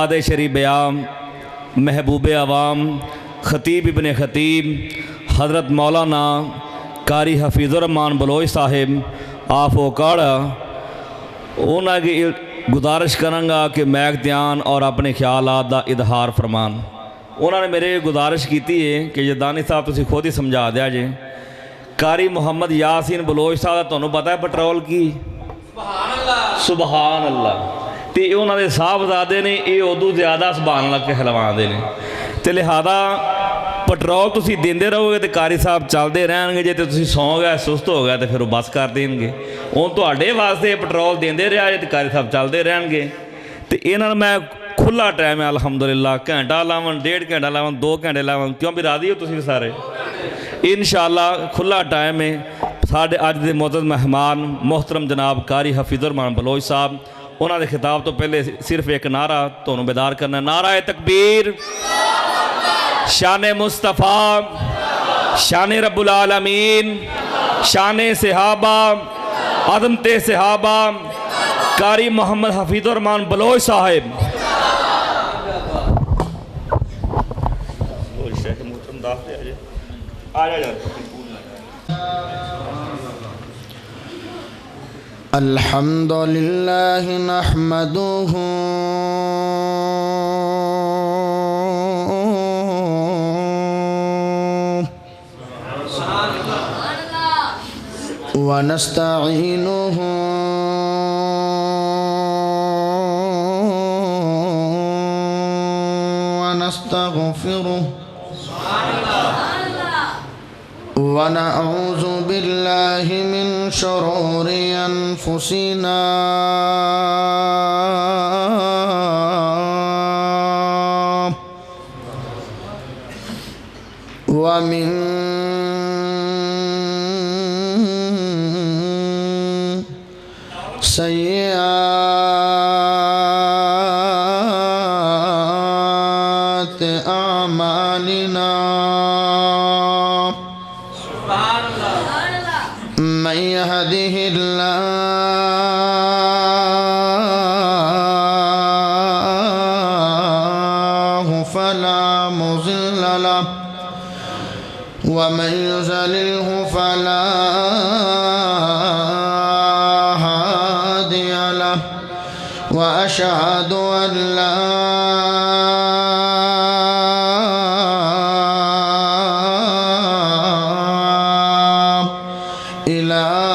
آدِ شریف بیام محبوب عوام خطیب ابن خطیب حضرت مولانا قاری حفیظ الرحمان بلوچ صاحب آپ اوکاڑا انہاں کی گزارش کرنگا کہ میک دیان اور اپنے خیالات دا اظہار فرمان۔ انہوں نے میرے گزارش کیتی ہے کہ یہ دانی صاحب تسی خود ہی سمجھا دیا جے قاری محمد یاسین بلوچ صاحب تو انہوں پتہ ہے پٹرول کی سبحان اللہ تے انہوں نے صاحبزادے نے یہ ادو زیادہ سبحان اللہ کے حلوان دے نے تے لہذا پٹرول تسی دیندے رہو گے تے قاری صاحب چلدے رہن گے جے تے تسی سو گئے سست ہو گئے تے پھر وہ بس کر دیں گے ان تو اڈے واسطے پٹرول دیندے رہا جے تے قاری صاحب چلدے رہن گے تے انہوں نے میں کھلا ٹائم ہے الحمدللہ گھنٹہ لاون 1.5 گھنٹہ لاون 2 گھنٹے لاون کیوں بھی راضی ہو تسی سارے انشاءاللہ کھلا ٹائم ہے ساڑھے آج دے معزز مہمان محترم جناب قاری حفیظ الرحمان بلوچ صاحب انہوں نے خطاب تو پہلے صرف ایک نعرہ تو انہوں بیدار کرنا ہے نعرہ تکبیر شان مصطفیٰ شان رب العالمین شان صحابہ عظمت صحابہ قاری محمد حفیظ الرحمان بلوچ صاحب الحمد لله نحمده ونستعينه ونستغفره ونعوذ بالله من شرور أنفسنا ومن سيئات أعمالنا من يهده الله فلا مضل له ومن يضلله فلا هادي له وأشهد أن لا إله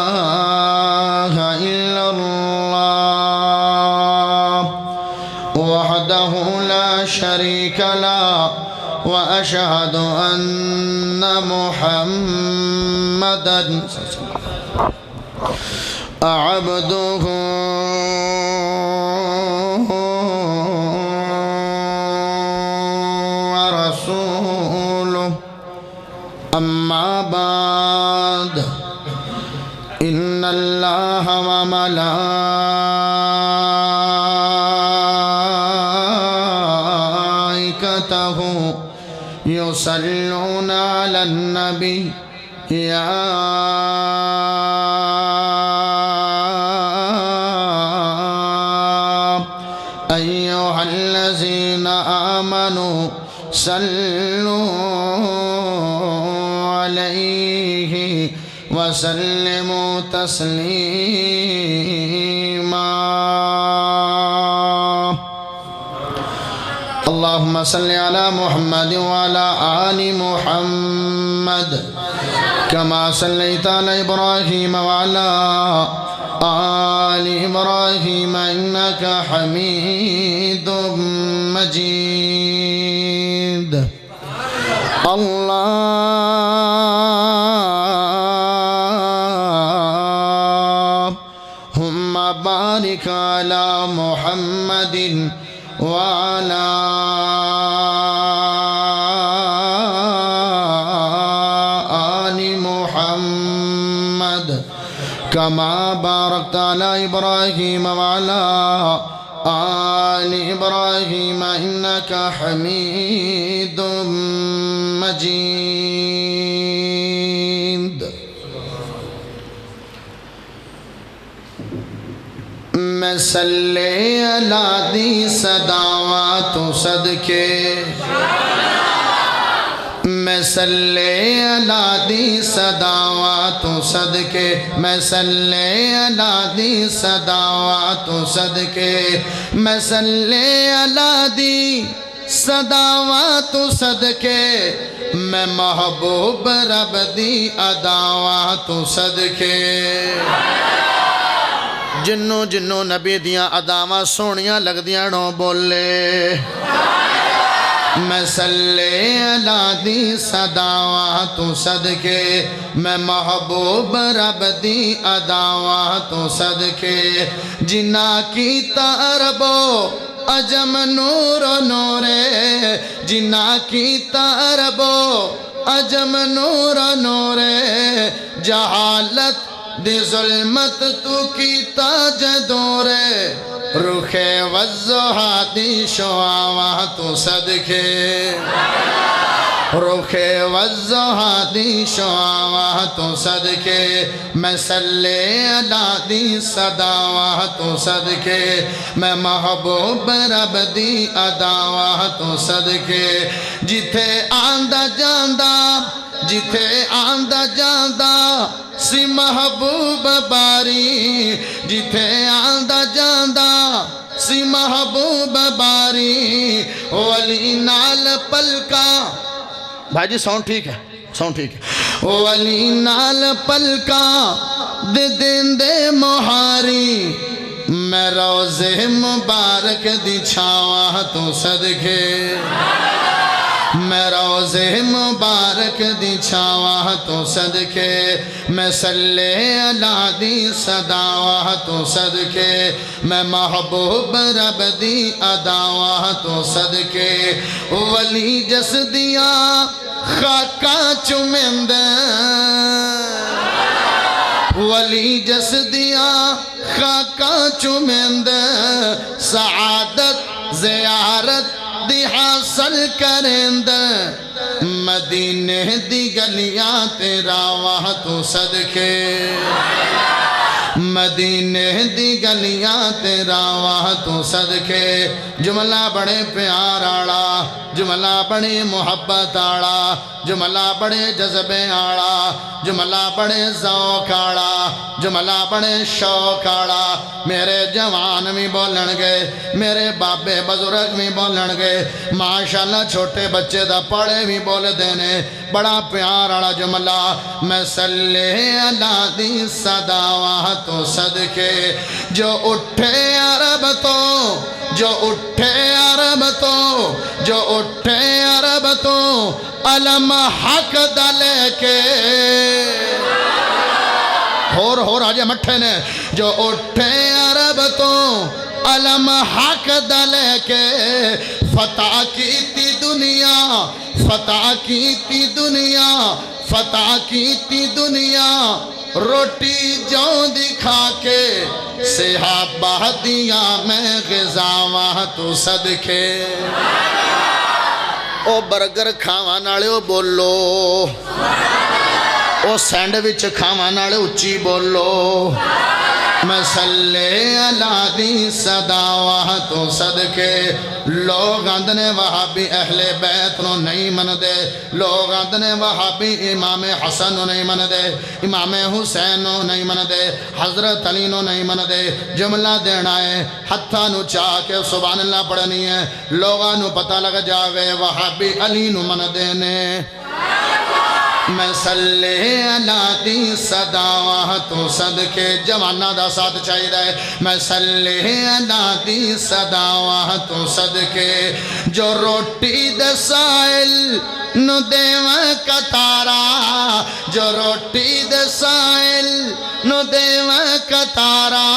إلا الله وحده لا شريك له وأشهد أن محمدًا عبده ورسوله أما بعد إن الله وملائكته يصلون على النبي يا أيها الذين آمنوا صلوا عليه وسلموا تسليما اللهم صل على محمد وعلى آل محمد كما صليت على إبراهيم وعلى آل إبراهيم إنك حميد مجيد اللهم بارك على محمد وعلى آل محمد كما باركت على إبراهيم وعلى آل إبراهيم إنك حميد مجيد میں صلی اللہ دی صداواں تو صدقے میں صلی اللہ دی صداواں تو صدقے میں صلی اللہ دی صداواں تو صدقے میں صلی اللہ دی صداواں تو صدقے میں محبوب رب دی اداواں تو صدقے جنوں جنوں نبی دیاں اداواں سونیاں لگ دیاں نو بولے میں صلی اللہ دی صداواں تو صدقے میں محبوب رب دی اداواں تو صدقے جنہ کی عربو عجم نور و نورے جنہ کی عربو عجم نور و نورے جہالت دی ظلمت تو کیتا جدورے رخے وضحا دی شعاواں تو صدقے رخے وضحا دی شعاواں تو صدقے میں صلی اللہ دی صداواں تو صدقے میں محبوب رب دی اداواں تو صدقے جتھے آندا جاندا جتھے آندا جاندا سی محبوب باری جتھے آندا جاندا سی محبوب باری ولی نال پلکا بھائی جی ساؤنڈ ٹھیک ہے ساؤنڈ ٹھیک ہے ولی نال پلکا دے دین دے مہاری میں روزے مبارک دی چھاواں تو صدقے میں روزے مبارک دی چھاواں تو صدقے میں صلی اللہ دی صداواں تو صدقے میں محبوب رب دی اداواں تو صدقے ولی جس دیا خاکاں چومند ولی جس دیا خاکاں چومند سعادت زیارت دی حاصل کرند مدینے دی گلیاں تیرا واہ تو صدقے مدینے دی گلیاں تیرا واہ تو صدقے جملہ بڑے پیار آڑا جملہ بڑی محبت آڑا جملہ بڑے جذبے آڑا جملہ بڑے ذوق آڑا جملہ بڑے شوق آڑا میرے جوان بھی بولن گے میرے بابے بزرگ بھی بولن گے ماشاءاللہ چھوٹے بچے دا پڑے بھی بول دینے بڑا پیار آڑا جملہ میں صلی اللہ دی صداواں تو صدقے جو اٹھے عرب تو جو اٹھے عرب تو جو اٹھے عرب تو علم حق دلے کے ہور آجے مٹھے نے جو اٹھے عرب تو علم حق دلے کے فتح کی تی دنیا فتح کی تی دنیا فتح کی تی دنیا روٹی جو دکھا کے صحابہ دیا میں غزاواں تو صدقے او برگر کھاواں نالے او بولو او سینڈوچ کھاواں نالے اچھی بولو میں صلی اللہ دی صداواں تو صدقے لوگ آندنے وہابی اہل بیت نو نہیں من دے لوگ آندنے وہابی امام حسن نو نہیں من دے امام حسین نو نہیں من دے حضرت علی نو نہیں من دے جملہ دینا ہے ہتھا نو چاہ کے سبحان اللہ پڑھنی ہے لوگاں نو پتہ لگ جاوے وہابی علی نو من دینے میں صلی اللہ دی صداواں تو صدقے جوانہ دا ساتھ چاہی دے میں صلی اللہ دی صداواں تو صدقے جو روٹی دے سائل نو دیواں کتارا جو روٹی دے سائل نو دیواں کتارا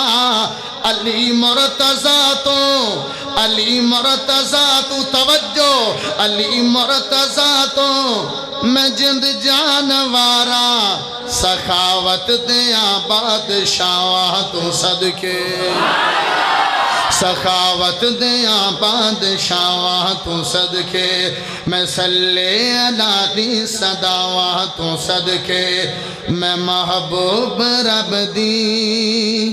علی مرتضیٰ تو توجہ علی مرتضیٰ تو میں جند جانوارا سخاوت دیا بادشاہ تو صدقے سخاوت دیا بادشاہ تو صدقے میں صلی اللہ دی صداواں تو صدقے میں محبوب رب دی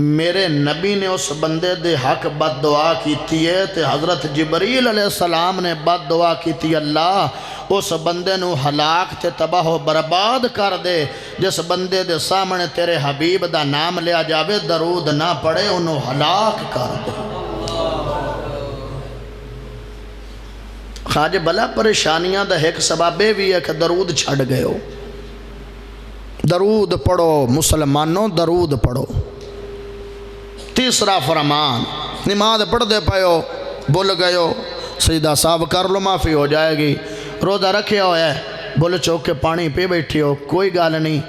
میرے نبی نے اس بندے دے حق بد دعا کیتی ہے تے حضرت جبریل علیہ السلام نے بد دعا کیتی اللہ اس بندے نو ہلاک تے تباہ و برباد کر دے جس بندے دے سامنے تیرے حبیب دا نام لیا جاوے درود نہ پڑے انہوں ہلاک کر دے خواجہ بلا پریشانیاں دا ایک سبابے بھی ہے کہ درود چھڑ گئے ہو درود پڑھو مسلمانوں درود پڑھو تیسرا فرمان نماز پڑھ دے پائیو بھول گئے ہو سجدہ صاحب کر لو معافی ہو جائے گی روزہ رکھے ہو ہے بھول چوک کے پانی پہ بیٹھی ہو کوئی گال نہیں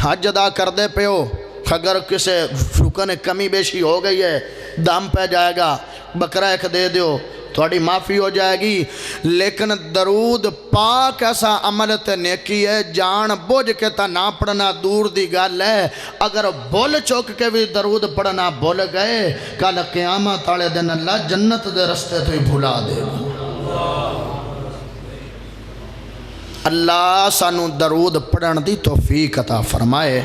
حج ادا کر دے پہ ہو اگر کسے رکن کمی بیشی ہو گئی ہے دم پہ جائے گا بکرہ ایک دے دیو تھوڑی معافی ہو جائے گی لیکن درود پاک ایسا عمل تے نیکی ہے جان بوجھ کے تا نہ پڑھنا دور دی گل ہے اگر بول چوک کے بھی درود پڑھنا بول گئے کل قیامت والے دن اللہ جنت دے رستے تو ہی بھلا دے گا اللہ سانو درود پڑھن دی توفیق عطا فرمائے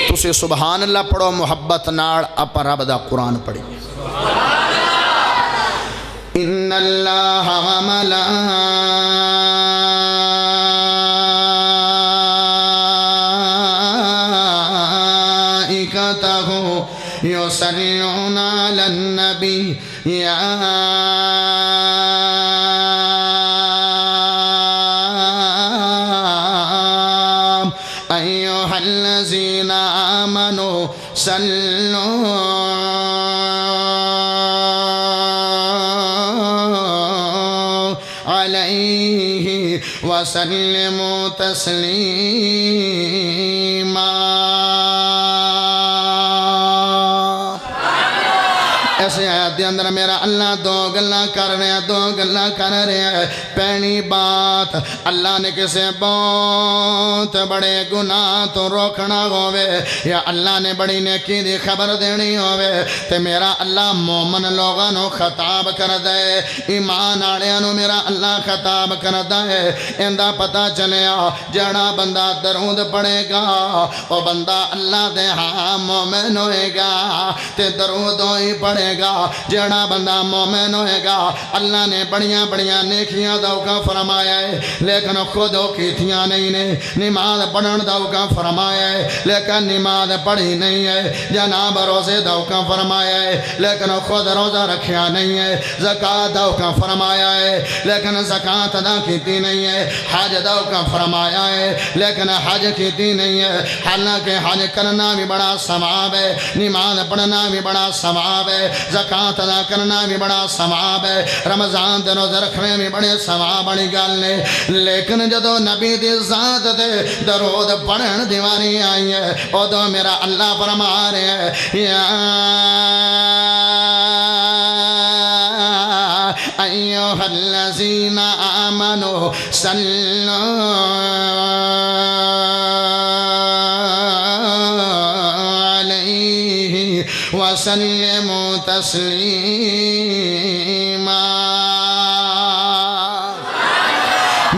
تسی سبحان اللہ پڑھو محبت نال اپا رب دا قرآن پڑھی ان اللہ وملائکتہ یصلون علی النبی یا ایہا الذین آمنوا صلوا علیہ وسلموا تسلیما ایسے آیت دے اندر میرا اللہ دو گلہ کر رہے ہیں پہلی بات اللہ نے کسے بہت بڑے گناہ تو روکنا ہوئے یا اللہ نے بڑی نیکی دی خبر دینی ہوئے تے میرا اللہ مومن لوگاں نو خطاب کر دے ایمان آڑیاں نو میرا اللہ خطاب کر دے اندہ پتہ چلیا جڑا بندہ درود پڑے گا وہ بندہ اللہ دے ہاں مومن ہوئے گا تے درود ہوئی پڑے گا جڑا بندہ مومن ہوئے گا اللہ نے بڑیاں بڑیاں نیکیاں دوکا فرمایا ہے لیکن خود کیتیاں نہیں نے نماز پڑھن دوکا فرمایا ہے لیکن نماز پڑھی نہیں ہے جناب روزے دوکا فرمایا ہے لیکن خود روزہ رکھیا نہیں ہے زکاة دوکا فرمایا ہے لیکن زکاة ادا کیتی نہیں ہے حج دوکا فرمایا ہے لیکن حج کیتی نہیں ہے حالانکہ حج کرنا بھی بڑا ثواب ہے نماز پڑھنا بھی بڑا ثواب ہے زکاة ادا کرنا بھی بڑا ثواب ہے رمضان دے روزے رکھنے بھی بڑے ثواب بڑی گل نے لیکن جدو نبی دی ذات تے درود پڑھن دیوانی آئی ہے ادو میرا اللہ فرما رہے ہیں یا ایوہ الذین آمنوا صلوا علیہ وسلموا تسلیما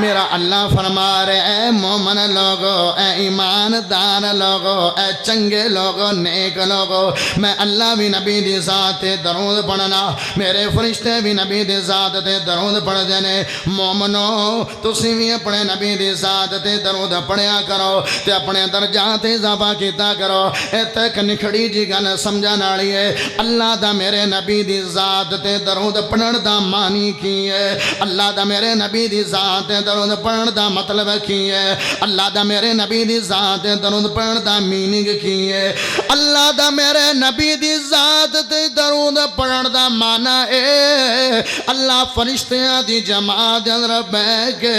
میرا اللہ فرما رہے اے مومن لوگو اے ایماندار لوگو اے چنگے لوگو نیک لوگو میں اللہ بھی نبی دی ذات درود پڑھنا میرے فرشتے بھی نبی دی ذات درود پڑھ دینے مومنو تسی بھی اپنے نبی دی ذات درود پڑھیا کرو تے اپنے درجات اضافہ کیتا کرو اے تک نکھڑی جی گل سمجھا ناڑی ہے اللہ دا میرے نبی دی ذات درود پڑھن دا معنی کی ہے اللہ دا میرے نبی دی ذات درود پڑھن دا مطلب کی ہے اللہ دا میرے نبی دی ذات درود پڑھن دا میننگ کی ہے اللہ دا میرے نبی دی ذات درود پڑھن دا معنی ہے اللہ فرشتیاں دی جماعت اندر بیٹھ کے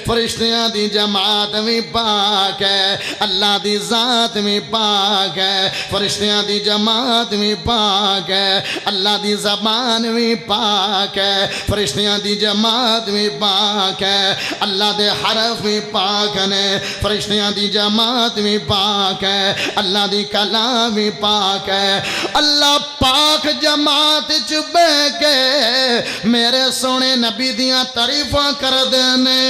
فرشتیاں دی جماعت بھی پاک ہے اللہ دی ذات بھی پاک ہے فرشتیاں دی جماعت بھی پاک ہے اللہ دی زبان بھی پاک ہے فرشتیاں دی جماعت بھی پاک ہے اللہ دے حرف بھی پاک نے فرشتیاں دی جماعت بھی پاک ہے اللہ دی کلام بھی پاک ہے اللہ پاک جماعت چبے کے میرے سونے نبی دیاں تعریفاں کر دینے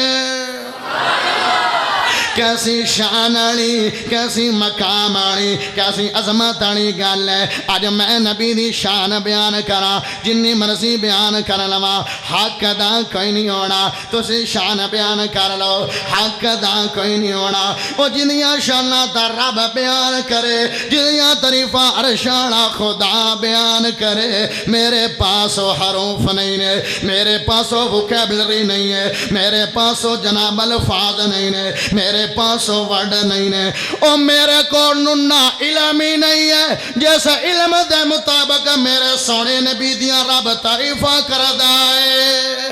کیسی شان والی کیسی مقام والی کیسی عظمت والی گل ہے اج میں نبی دی شان بیان کراں جنی مرضی بیان کر لواں حق دا کوئی نہیں ہونا تسی شان بیان کر لو حق دا کوئی نہیں ہونا او جنیاں شاناں تے رب بیان کرے جنیاں تعریفاں عرش والا خدا بیان کرے میرے پاس حروف نہیں نے میرے پاس ووکیبلری نہیں ہے میرے پاس جناب الفاظ نہیں نے میرے پاس ورڈ نہیں نے او میرے کو نہ علم ہی نہیں ہے جیسا علم دے مطابق میرے سونے نبی دیاں رب تعریفاں کردا ہے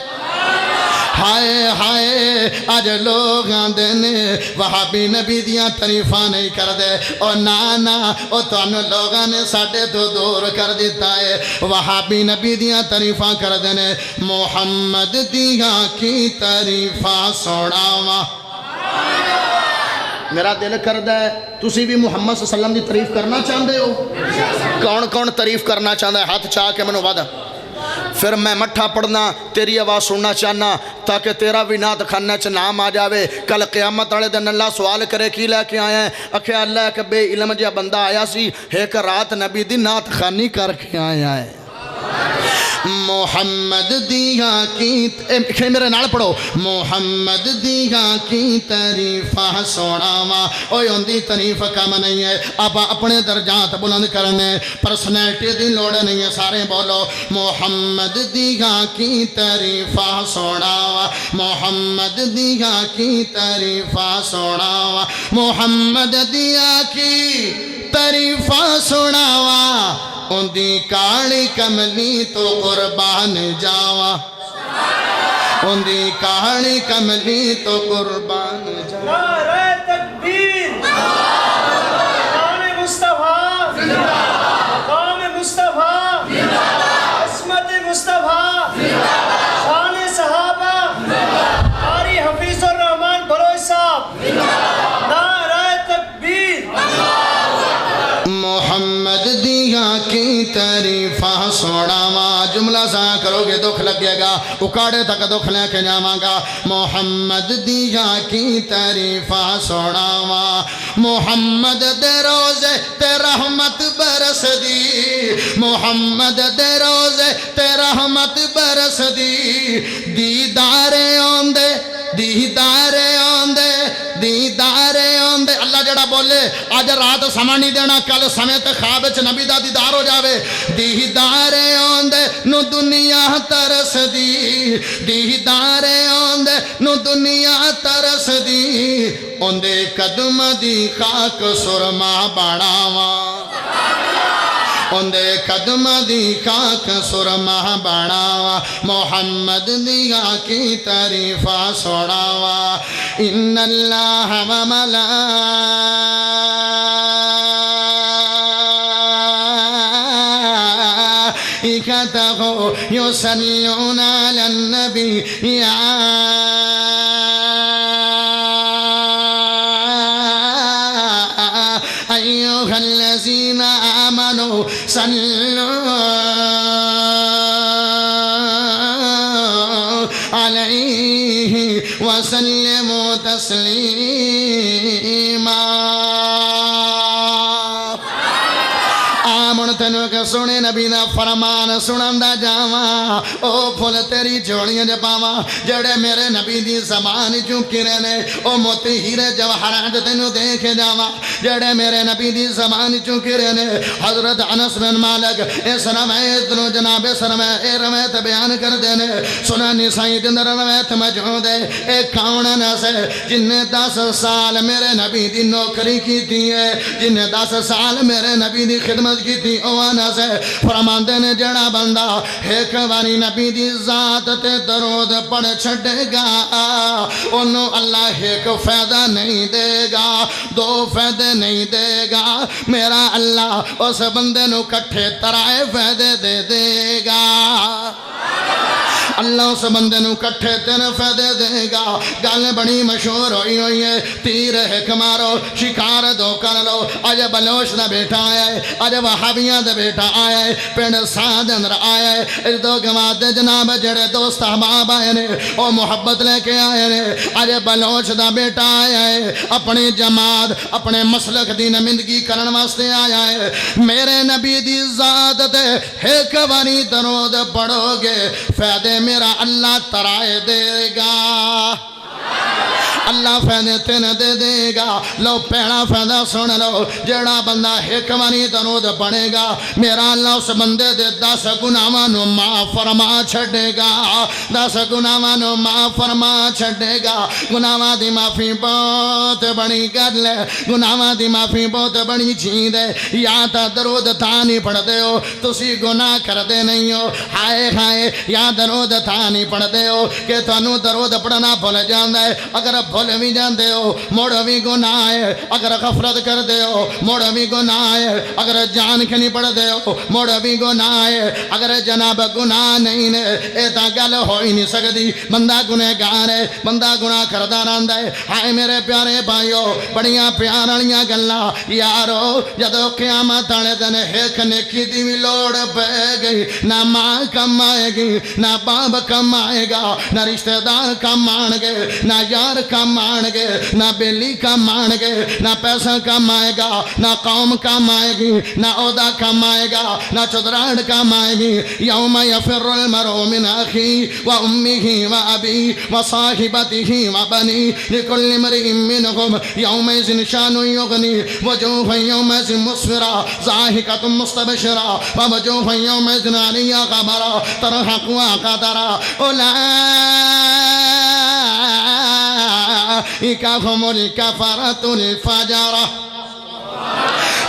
ہائے ہائے اج لوگ آندے نے وہابی نبی دیاں تعریفاں نہیں کردے او نا او تانوں لوگاں نے ساڈے تو دور کر دیتا ہے وہابی نبی دیاں تعریفاں کردے نے محمد دیاں کی تعریفاں سناواں میرا دل کردا ہے تسی بھی محمد صلی اللہ علیہ وسلم دی تعریف کرنا چاہندے ہو کون کون تعریف کرنا چاہندا ہے ہاتھ چاہ کے منو وعدہ پھر میں مٹھا پڑھنا تیری آواز سننا چاہنا تاکہ تیرا بھی نعت خانہ چ نام آ جاوے کل قیامت والے دن اللہ سوال کرے کی لے کے آیا ہے اکھے اللہ کہ بے علم جہا بندہ آیا سی ایک رات نبی دی نعت خانی کر کے آیا ہے محمد دیاں کی میرے نال پڑھو محمد دیاں کی تعریفاں سناواں اوے اندی تعریف کم نہیں ہے آپ اپنے درجات بلند کرنے پرسنالٹی دی لوڑ نہیں ہے سارے بولو محمد دیاں کی تعریفاں سناواں محمد دیاں کی تعریفاں سناواں محمد دیاں کی تعریفاں سناواں اندی کالی کملی تو قربان جاواں اندی کالی کملی تو قربان جاواں نعرہ تکبیر مقام مصطفیٰ مقام مصطفیٰ عصمت مصطفیٰ شان صحابہ قاری حفیظ الرحمن بلوچ صاحب نعرہ تکبیر محمد دیاں کی تعریفاں سناواں جملہ سا کرو گے دکھ لگے گا اکاڑے تک دکھ لے کے جاواں گا محمد دیاں کی تعریفاں سناواں محمد دے روزے تے رحمت برس دی محمد دے روزے تے رحمت برس دی دیدارے آندے دیدارے آندے دیدارے آندے اللہ جڑا بولے آج رات سما نہیں دینا کل سمیت خواب چ نبی دا دیدار ہو جاوے دیدارے آندے نو دنیا ترس دی دیدارے آندے نو دنیا ترس دی اندے قدم دی خاک سرما بڑھاواں اندے قدم دی خاک سرما بڑھاواں محمد دیاں کی تعریفاں سناواں ان اللہ و ملائکتہ یصلون علی النبی أيها الذين آمنوا صلوا عليه وسلموا تسليما آمن تنو کے سنے نبی دا فرمان سنندا جاواں او پھل تیری جوڑیاں دے پاواں جڑے میرے نبی دی زبان چوں کرے نے او موتی ہیرے جواہرات تینو دیکھ جاواں جڑے میرے نبی دی زبان چوں کرے نے حضرت انس بن مالک اس روایت نو جناب اے روایت بیان کر دے نے سنن نسائی دے اندر روایت موجود ہے اے کون نس جن نے 10 سال میرے نبی دی نوکری کیتی ہے جن نے 10 سال میرے نبی دی خدمت کی تھی او انس فرماندے نے جڑا بندہ ایک واری نبی دی ذات تے درود پڑھ چھڑے گا انہوں اللہ ایک فائدہ نہیں دے گا 2 فائدے نہیں دے گا میرا اللہ اس بندے نو کٹھے ترائے فائدے دے دے گا اللہ اللہ اس بندے نو کٹھے 3 فائدے دے گا گل بڑی مشہور ہوئی ہے تیر ایک مارو شکار 2 کر لو اج بلوچ دا بیٹا آیا ہے اج وہابیاں دا بیٹا آیا ہے پنڈ ساں دے اندر آیا ہے اس دو گواہ دے جناب جڑے دوست احباب آئے نے او محبت لے کے آئے نے اج بلوچ دا بیٹا آیا ہے اپنی جماعت اپنے مسلک دی نمائندگی کرن واسطے آیا ہے میرے نبی دی ذات تے ایک باری درود پڑھو گے فائدے میرا اللہ ترائے دے گا اللہ فائدے 3 دے گا لو پہلا فائدہ سن لو جڑا بندہ ایک باری درود پڑھے گا میرا اللہ اس بندے دے 10 گناہاں نو معاف فرما چھڈے گا 10 گناہاں نو معاف فرما چھڈے گا گناہاں دی معافی بہت بڑی گل ہے گناہاں دی معافی بہت بڑی چیز ہے یا تا درود تھا نہیں پڑھتے ہو تسی گناہ کردے نہیں ہو ہائے ہائے یا درود تھا نہیں پڑھتے ہو کہ تانوں درود پڑھنا بھول جاندا ہے اگر بھول بھی جاندے ہو موڑ بھی گناہ ہے اگر غفلت کر دے ہو موڑ بھی گناہ ہے اگر جان کے نہیں پڑھ دے ہو موڑ بھی گناہ ہے اگر جناب گناہ نہیں نے اے تا گل ہو ہی نہیں سکتی بندہ گنہگار ہے بندہ گناہ کردا رہندا ہے ہائے میرے پیارے بھائیو بڑیاں پیار والیاں گلاں یارو جدوں قیامت والے دن ایک نیکی دی بھی لوڑ پے گئی نہ ماں کم آئے گی نہ باپ کم آئے گا نہ رشتہ دار کم آن گے نہ یار کم آن گے نہ بیلی کم آن گے نہ پیسہ کم آئے گا نہ قوم کم آئے گی نہ عہدہ کم آئے گا نہ چودراہٹ کم آئے گی یوم یفر المرء من اخیہ و امہ و ابیہ و صاحبتہ و بنیہ لکل امرئ منہم یومئذ شأن یغنیہ وجوہ یومئذ مسفرہ ضاحکۃ مستبشرہ ووجوہ یومئذ علیہا غبرہ ترہقها قترہ اولئک هم الکفرۃ الفجرہ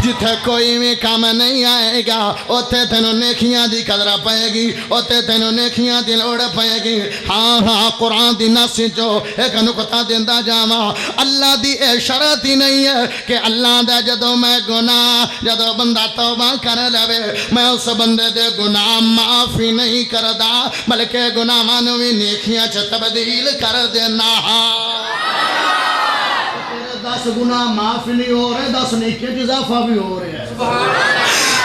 جتھے کوئی بھی کام نہیں آئے گا اوتھے تینوں نیکیاں دی قدر پائے گی اوتھے تینوں نیکیاں دی لوڑ پائے گی ہاں ہاں قرآن دی نص چو ایک نقطہ دیندا جاواں اللہ دی اے شرط ہی نہیں ہے کہ اللہ دا جدوں میں گناہ جدوں بندہ توبہ کر لے میں اس بندے دے گناہ معافی نہیں کردا بلکہ گناہاں نوں وی نیکیاں چ تبدیل کر دینا 10 گناہ معاف نہیں ہو رہے 10 نیکیاں اضافہ بھی ہو رہے ہیں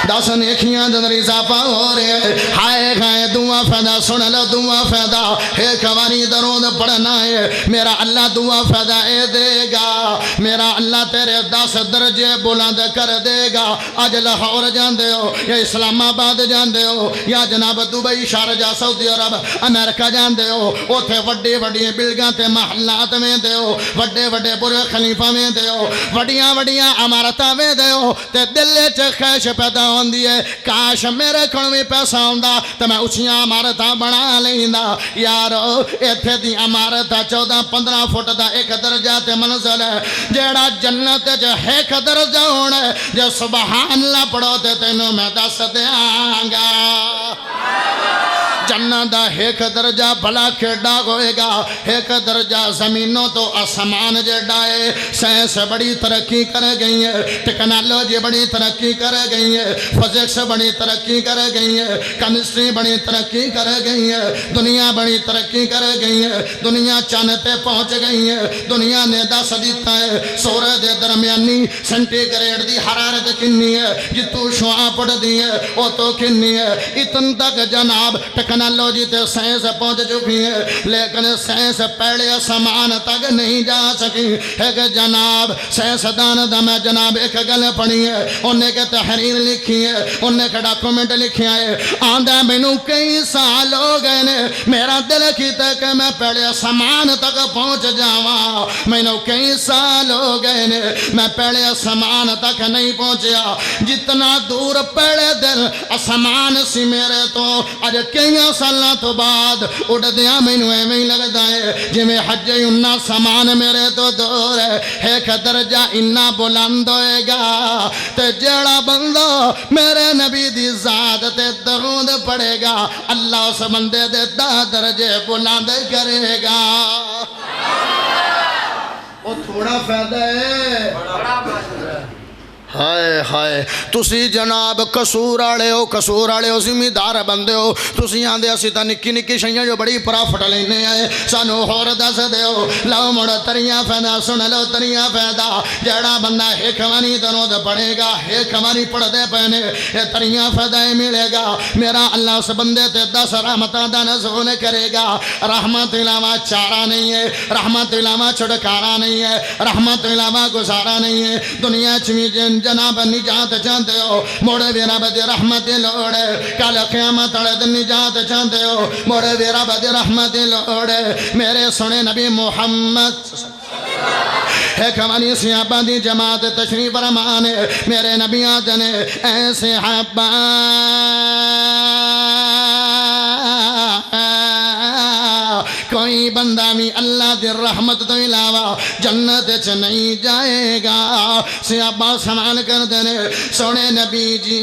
10 نیکیاں در اضافہ ہو رہے ہیں ہائے ہائے دعا فائدہ سن لو دعا فائدہ ایک باری درود پڑھنا ہے میرا اللہ دعا فائدہ اے دے گا میرا اللہ تیرے 10 درجے بلند کر دے گا آج لاہور جاندے ہو یا اسلام آباد جاندے ہو یا جناب دبئی شارجہ سعودی عرب امریکہ جاندے ہو اوتھے وڈی وڈی بلڈنگاں تے محلات میں دے ہو وڈے وڈے برج خلیفہ میں دے ہو وڈیاں وڈیاں عمارتاں میں دے ہو تے دل وچ خواہش پیدا ہوندی ہے کاش میرے کول بھی پیسہ ہوندا تے میں اچھیاں عمارتاں بنا لیندا یارو ایتھے دی عمارت 14-15 فٹ دا ایک درجہ تے منزل ہے جیڑا جنت وچ ایک درجہ ہونا ہے جے سبحان اللہ پڑھو تے تینوں میں دس دیاں گا جنت دا ایک درجہ بھلا کیڑا ہوئے گا ایک درجہ زمینوں تو آسمان جڑا ہے سائنس بڑی ترقی کر گئی ہے ٹیکنالوجی بڑی ترقی کر گئی ہے فزکس بڑی ترقی کر گئی ہے کیمسٹری بڑی ترقی کر گئی ہے دنیا بڑی ترقی کر گئی ہے دنیا چاند تے پہنچ گئی ہے دنیا نے دس دیتا ہے سورج دے درمیانی سینٹی گریڈ دی حرارت کنی ہے جتو شعاع پڑ دی ہے او تو کنی ہے اتن تک جناب ٹیکنالوجی تے سائنس پہنچ چکی ہے لیکن سائنس پہلے آسمان تک نہیں جا سکی ایک جناب سائنسدان دا میں جناب ایک گل پڑھی ہے انہیں کے تحریر لکھی ہے انہیں کے ڈاکومنٹ لکھیا ہے آندھا مینوں کئی سال ہو گئے نے میرا دل کیتا کہ میں پہلے آسمان تک پہنچ جاواں مینوں کئی سال ہو گئے نے میں پہلے آسمان تک نہیں پہنچیا جتنا دور پہلے دل آسمان سی میرے تو اج کئی سالاں تو بعد اڑ دیاں مینوں ایویں لگدا ہے جویں حج اننا سامان میرے تو دور ہے ایک درجہ اننا بلند ہوئے گا تے جڑا بندہ میرے نبی دی ذات تے درود پڑھے گا اللہ اس بندے دے 10 درجے بلند کرے گا وہ تھوڑا فائدہ ہے ہائے ہائے تسی جناب قصور والے ہو ذمہ بندے ہو تسی آندے اسی تا نکی نکی شیاں جو بڑی پرافٹ لینے آئے سانو ہور دس دیو لو مڑ تریاں فیدا سن لو تریاں فیدا جڑا بندہ ایک وانی درود پڑھے گا ایک وانی پڑھ دے پہنے یہ تریاں فیدا ملے گا میرا اللہ اس بندے تے 10 رحمتاں دا نزول کرے گا رحمت علاوہ چارہ نہیں ہے رحمت علاوہ چھڑکارا نہیں ہے رحمت علاوہ گزارا نہیں ہے دنیا چمی جناب نجات چاہتے ہو موڑے بھی رب دی رحمت لوڑے کل قیامت اڑے دن نجات چاہتے ہو موڑے بھی رب دی رحمت لوڑے میرے سنے نبی محمد ایک ہمانی صحابہ دی جماعت تشریف فرمانے میرے نبی آدھنے اے صحابہ کوئی بندہ بھی اللہ دی رحمت تو علاوہ جنت چ نہیں جائے گا صحابہ سوال کر دینے سونے نبی جی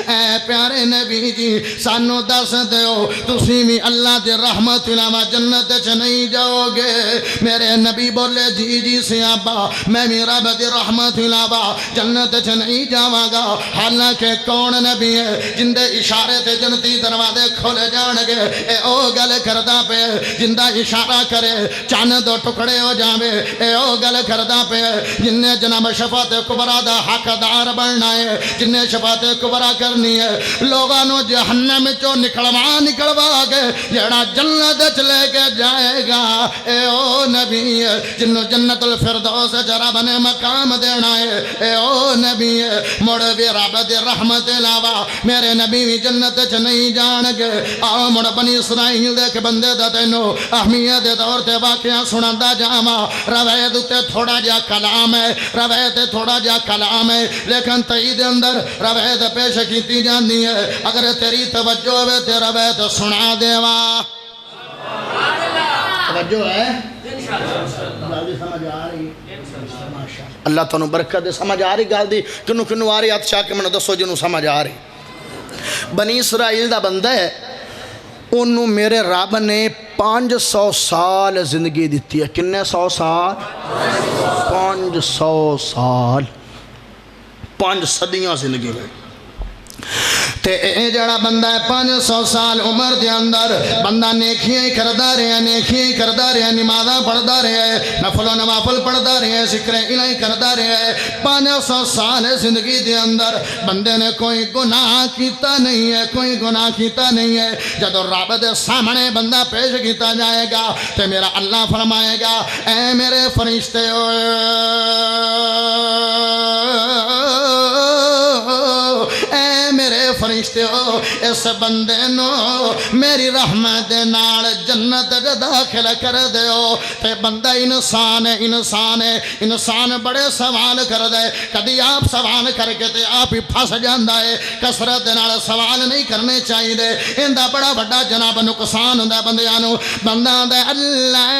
اے پیارے نبی جی سانو دس دیو تسی بھی اللہ دی رحمت علاوہ جنت چ نہیں جاؤ گے میرے نبی بولے جی جی صحابہ میں بھی رب دی رحمت علاوہ جنت چ نہیں جاواں گا حالانکہ کون نبی ہے جن دے اشارے تے جنتی دروازے کھول جان گے اے او گل کردا پے جندا اشارہ کرے چاند دو ٹکڑے ہو جاوے اے او گل کردا پے جن نے جناب شفاعت کبریٰ دا حقدار بننا ہے جن نے شفاعت کبریٰ کرنی ہے لوگانو جہنم چو نکلوا کے جڑا جنت چلے کے جائے گا اے او نبی ہے جنو جنت الفردوس رب نے مقام دینا ہے اے او نبی ہے مڑ بھی رب دی رحمت علاوہ میرے نبی بھی جنت چ نہیں جان گے آؤ مڑ بنی اسرائیل دے کے بندے دا تینو اہمیت دے طور تے واقعہ سناندا جاواں روایت تے تھوڑا جا کلام ہے روایت تھوڑا جا کلام ہے لیکن تئی دے اندر روایت پیش کیتی جاندی ہے اگر تیری توجہ ہوئے تے روایت سنا دیوا توجہ ہے جلدی سمجھ آ رہی اللہ تنو برکت دے سمجھ آ رہی گال دی کنو کنو آ رہی ہاتھ چاہ کے میں دسو جنو سمجھ آ رہی بنی اسرائیل دا بندہ ہے انہوں میرے رب نے 500 سال زندگی دیتی ہے کنے 100 سال 500 سال 5 صدیاں زندگی میں تے اے جڑا بندہ ہے 500 سال عمر دے اندر بندہ نیکیاں ہی کردہ رہے نمازاں پڑھدا رہے نفل و نوافل پڑھدا رہے ذکر الہی کردہ رہے 500 سال زندگی دے اندر بندے نے کوئی گناہ کیتا نہیں ہے جدو رب دے سامنے بندہ پیش کیتا جائے گا تے میرا اللہ فرمائے گا اے میرے فرشتے اے میرے فرشتے ہو اس بندے نو میری رحمت دے نال جنت دے داخل کر دیو تے بندہ انسان بڑے سوال کر دے کدی آپ سوال کر کے تے آپ ہی پھس جاندا ہے کسرت دے نال سوال نہیں کرنے چاہیے دے اندہ بڑا بڑا جناب نقصان ہوندا بندیاں نو بندہ دے اللہ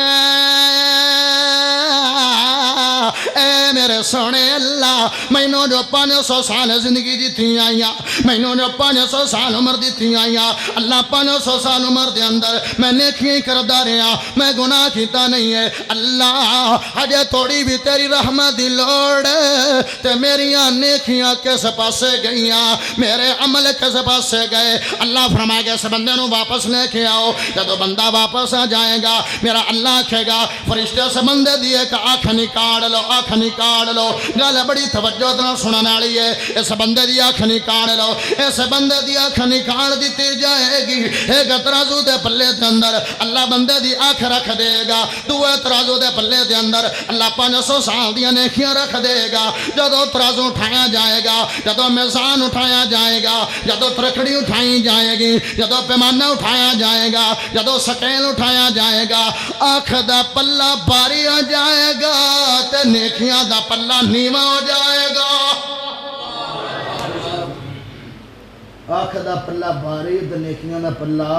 اے میرے سونے اللہ مینوں جو 500 سال زندگی دیتی آئیاں مینوں جو 500 سال عمر دیتی آئیاں اللہ 500 سال عمر دے اندر میں نیکیاں کردہ رہا میں گناہ کیتا نہیں ہے اللہ ہجے تھوڑی بھی تیری رحمت دی لوڑ تے میریاں نیکیاں کس پاسے گئیاں میرے عمل کس پاسے گئے اللہ فرمائے گا اس بندے نو واپس لے کے آؤ جدو بندہ واپس آ جائے گا میرا اللہ کہے گا فرشتے اس بندے دی ایک آنکھ نکاڑ لو گل بڑی توجہ نال سنن والی ہے اس بندے دی آنکھ نکاڑ لو اس بندے دی آنکھ نکاڑ دیتی جائے گی ایک ترازو دے پلے دے اندر اللہ بندے دی آنکھ رکھ دے گا دوے ترازو دے پلے دے اندر اللہ 500 سال دی نیکیاں رکھ دے گا جدو ترازو اٹھایا جائے گا جدو میزان اٹھایا جائے گا جدو ترکڑی اٹھائی جائے گی جدو پیمانہ اٹھایا جائے گا جدو سکیل اٹھایا جائے گا آنکھ دا پلہ باری آ جائے گا تے نیکیاں دا پلہ نیمہ ہو جائے گا آنکھ دا پلہ باری تے نیکیاں دا پلہ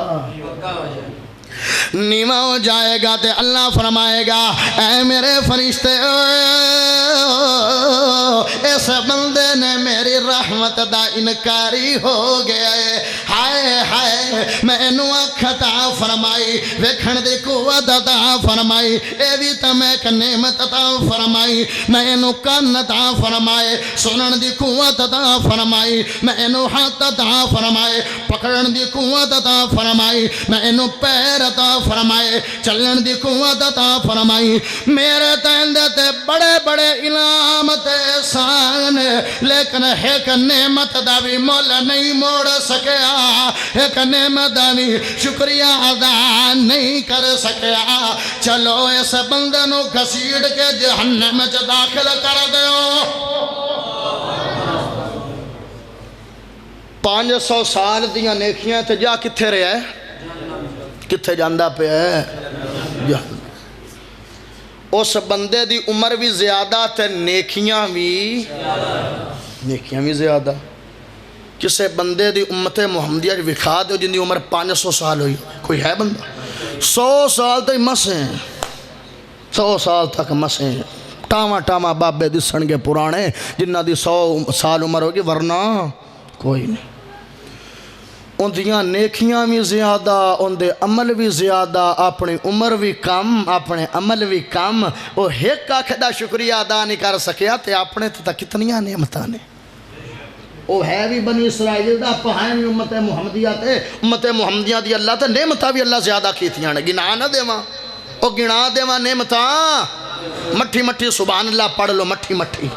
نیواں ہو جائے گا تے اللہ فرمائے گا اے میرے فرشتے اس بندے نے میری رحمت دا انکاری ہو گیا ہے ہائے ہائے میں انہوں اکھ عطا فرمائی ویکھن دی قوت عطا فرمائی اے بھی تے میں ایک نعمت عطا فرمائی میں انہوں کان عطا فرمائے سنن دی قوت عطا فرمائی میں انہوں ہاتھ عطا فرمائے پکڑن دی قوت عطا فرمائی میں انہوں پیر عطا فرمائے چلن دی قوت عطا فرمائی میرے تیندے تے بڑے بڑے انعام تے احسان لیکن ایک نعمت دا بھی مول نہیں موڑ سکیا ایک نعمت دا بھی شکریہ ادا نہیں کر سکیا چلو اس بندے نو گھسیڑ کے جہنم میں داخل کر دیو 500 سال دیاں نیکیاں تے جا کتھے رہے ہے کتھے جاندہ پہ ہے اس بندے دی عمر بھی زیادہ تے نیکیاں بھی زیادہ کسے بندے دی امت محمدیہ وکھا دے جن دی عمر 500 سال ہوئی کوئی ہے بندہ 100 سال تک مسیں 100 سال تک مسیں ٹاما بابے دسن کے پرانے جنہ دی 100 سال عمر ہوگی ورنہ کوئی نہیں ان دیاں نیکیاں بھی زیادہ ان دے عمل بھی زیادہ اپنی عمر بھی کم اپنے عمل بھی کم وہ ایک آخدہ شکریہ ادا نہیں کر سکیا تے اپنے تے کتنیاں نعمتاں نے وہ ہے بھی بنی اسرائیل دا پہائیں بھی امت محمدیہ دی اللہ تے نعمتاں بھی اللہ زیادہ کیتیاں نے گنا نہ دیواں وہ گنا دیواں نعمتاں مٹھی سبحان اللہ پڑھ لو مٹھی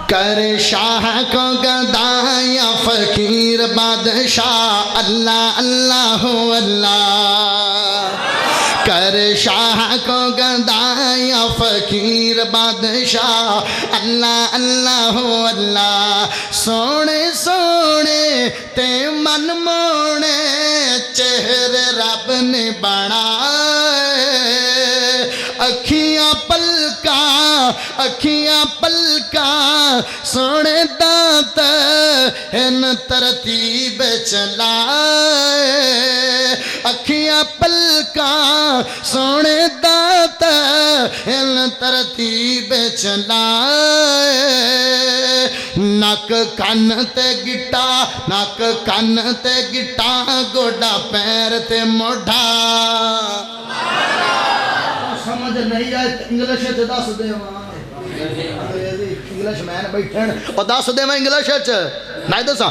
کر شاہ کو گدا یا فقیر بادشاہ اللہ اللہ اللہ کر شاہ کو گدا یا فقیر بادشاہ اللہ اللہ اللہ سونے سونے تے من مونے چہرے رب نے بنائے اکھیاں پلکاں سونے دانت ان ترتیب چلائے اکھیاں پلکاں سونے دانت ان ترتیب چلائے نک کن تے گٹا گوڑا پیر تے موڑھا سمجھ نہیں آئے انگلش ہے دس دے انگلش میں بیٹھن اور دس دے میں انگلش ہے میں دسا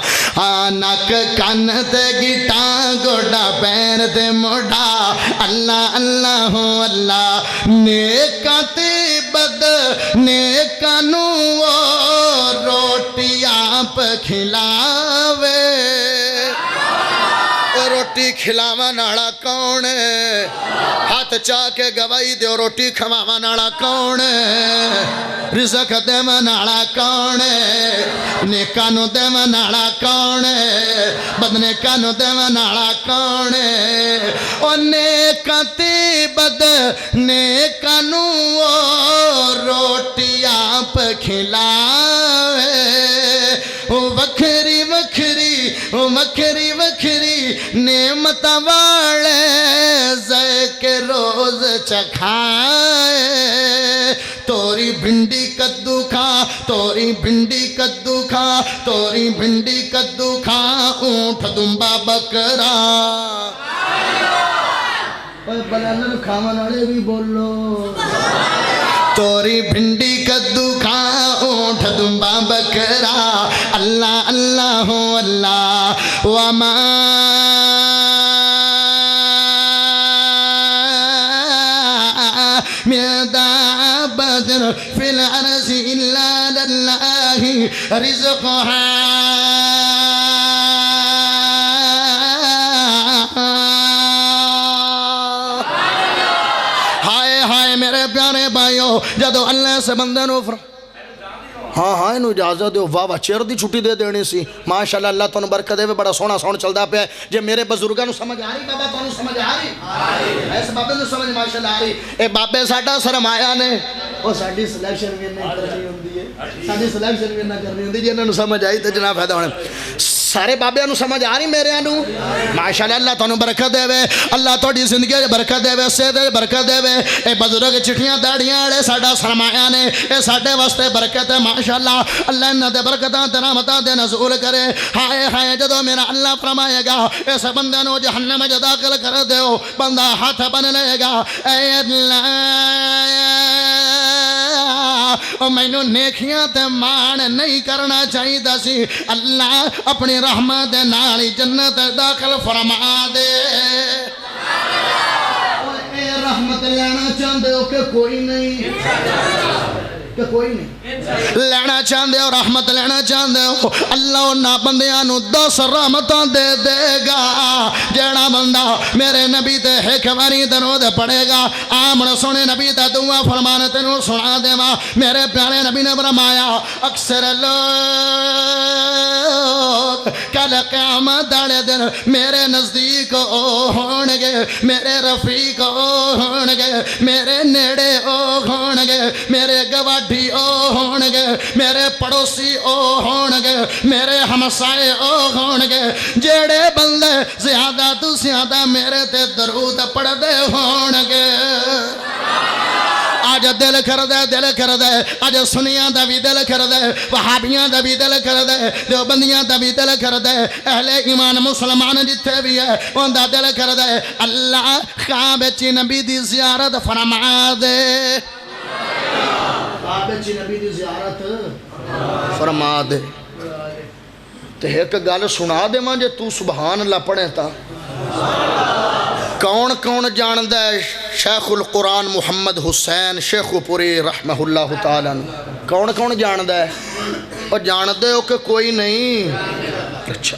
نک کن تے گٹا گوڑا پیر تے موڑھا اللہ اللہ اللہ نیکاں تے بد نیکاں نو روٹی آپ کھلاوے روٹی کھلاوا ناڑا کون ہے ہاتھ چاہ کے گواہی دیو روٹی کھواوا ناڑا کون ہے رزق دیوا ناڑا کون ہے نیکانو دیوا ناڑا کون ہے بدنیکانو دیوا ناڑا کون ہے او نیکاتی بد نیکانو روٹی آپ کھلاوے وکھری نعمت والے ذائق روز چکھائے توری بھنڈی کدو کھا توری بھنڈی کدو کھا اونٹ دمبا بکرا بلالن کھاون والے بھی بولو توری بھنڈی کدو کھا اونٹ دمبا بکرا اللہ اللہ اللہ وما من دابة في الأرض إلا لله رزقها میرے پیارے بھائیو جدو اللہ سے بندے نو ہاں انہوں اجازت دیو واہ چیر دی چھٹی دے دینی سی ماشاءاللہ اللہ تنہوں برکت دے بڑا سونا سون چلدا پہ جے میرے بزرگاں نو سمجھ آ رہی بابا تنہوں سمجھ آ رہی ایسے بابے نو سمجھ ماشاءاللہ آ رہی اے بابے ساڈا سرمایہ نے او ساڈی سلیکشن بھی نہیں کرنی ہوندی ہے ساڈی سلیکشن بھی نہ کرنی ہوندی جے انہاں نو سمجھ آئی تے جناب فائدہ ہونا سارے بابیاں نو سمجھ آ رہی میرے نو ماشاءاللہ اللہ تانوں برکت دے وے اللہ تہاڈی زندگی وچ برکت دے وے صحت وچ برکت دے وے اے بزرگ چٹھیاں داڑیاں والے ساڈا سرمایہ نے اے ساڈے واسطے برکت ہے ماشاءاللہ اللہ انہاں دے برکتاں تے رحمتاں دے نزول کرے ہائے ہائے جدوں میرا اللہ فرمائے گا اس بندے نو جہنم وچ داخل کر دیو بندہ ہاتھ بن لے گا اے اللہ او مینوں نیکیاں تے مان نہیں کرنا چاہیدا سی اللہ اپنی رحمت دے نال جنت داخل فرما دے اے رحمت لینا چاہتے ہو کہ کوئی نہیں کہ کوئی نہیں لینا چاہتے ہو رحمت لینا چاہتے ہو اللہ انہاں بندیاں نو 10 رحمتاں دے دے گا جیڑا بندہ میرے نبی تے ایک واری درود پڑھے گا آمن سونے نبی تے دعا فرمان تینوں سنا دے ماں میرے پیارے نبی نے فرمایا اکثر لوگ کل قیامت والے دن میرے نزدیک ہون گے میرے رفیق ہون گے میرے نیڑے ہون گے میرے گواڈی ہون گے میرے پڑوسی ہون گے میرے ہمسائے ہون گے جیڑے بندے زیادہ تو زیادہ میرے تے درود پڑھ دے ہون گے آج دل کر دے آج سنیاں دا بھی دل کر دے وہابیاں دا بھی دل کر دے دیوبندیاں دا بھی دل کر دے اہل ایمان مسلمان جتھے بھی ہے ان دا دل کر دے اللہ خواب چی نبی دی زیارت فرما دے خواب چی نبی دی زیارت فرما دے تے ایک گل سنا دے ماں جے تو سبحان اللہ پڑھے تا کون کون جان دے شیخ القرآن محمد حسین شیخ پوری رحمہ اللہ تعالیٰ کون کون جان دے اور جان دے ہو کہ کوئی نہیں اچھا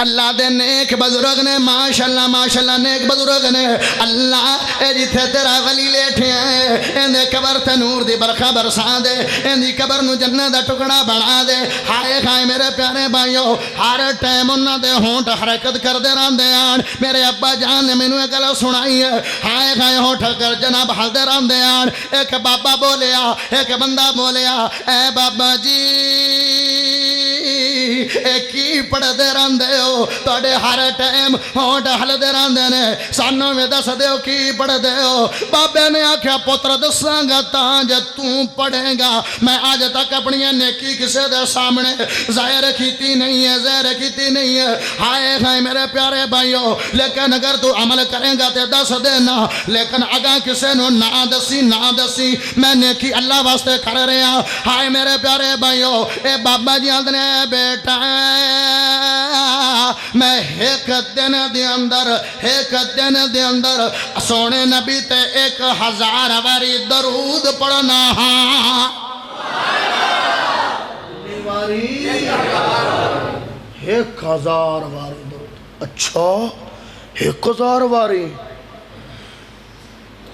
اللہ دے نیک بزرگ نے ماشاءاللہ نیک بزرگ نے اللہ اے جتھے تیرا ولی لیٹھے ہیں اندے قبر تے نور دی برکھا برسا دے اندی قبر نو جنت دا ٹکڑا بنا دے ہائے ہائے میرے پیارے بھائیو ہر ٹائم انہاں دے ہونٹ حرکت کر دے راندے آن میرے ابا جان نے مینوں ایک گل سنائی ہے ہائے ہائے ہونٹ کر جناب ہل دے راندے آن ایک بابا بولیا ایک بندہ بولیا اے بابا جی اے کی پڑھ دے راندے ہو توڑے ہر ٹائم ہونٹ ہل دے راندے نے سانوں میں دس دے ہو کی پڑھ دے ہو بابے نے آکھیا پتر دساں گا تاں جے توں پڑھے گا میں آج تک اپنی نیکی کسے دے سامنے ظاہر کیتی نہیں ہے ہائے ہائے میرے پیارے بھائیو لیکن اگر تو عمل کریں گا تے دس دینا لیکن اگاں کسے نو نہ دسی میں نیکی اللہ واسطے کر رہے ہیں ہائے میرے پیارے بھائیو اے بابا جی آندنے بیٹا میں ایک دن دے اندر سونے نبی تے 1000 واری درود پڑھنا ہاں 1000 واری درود اچھا 1000 واری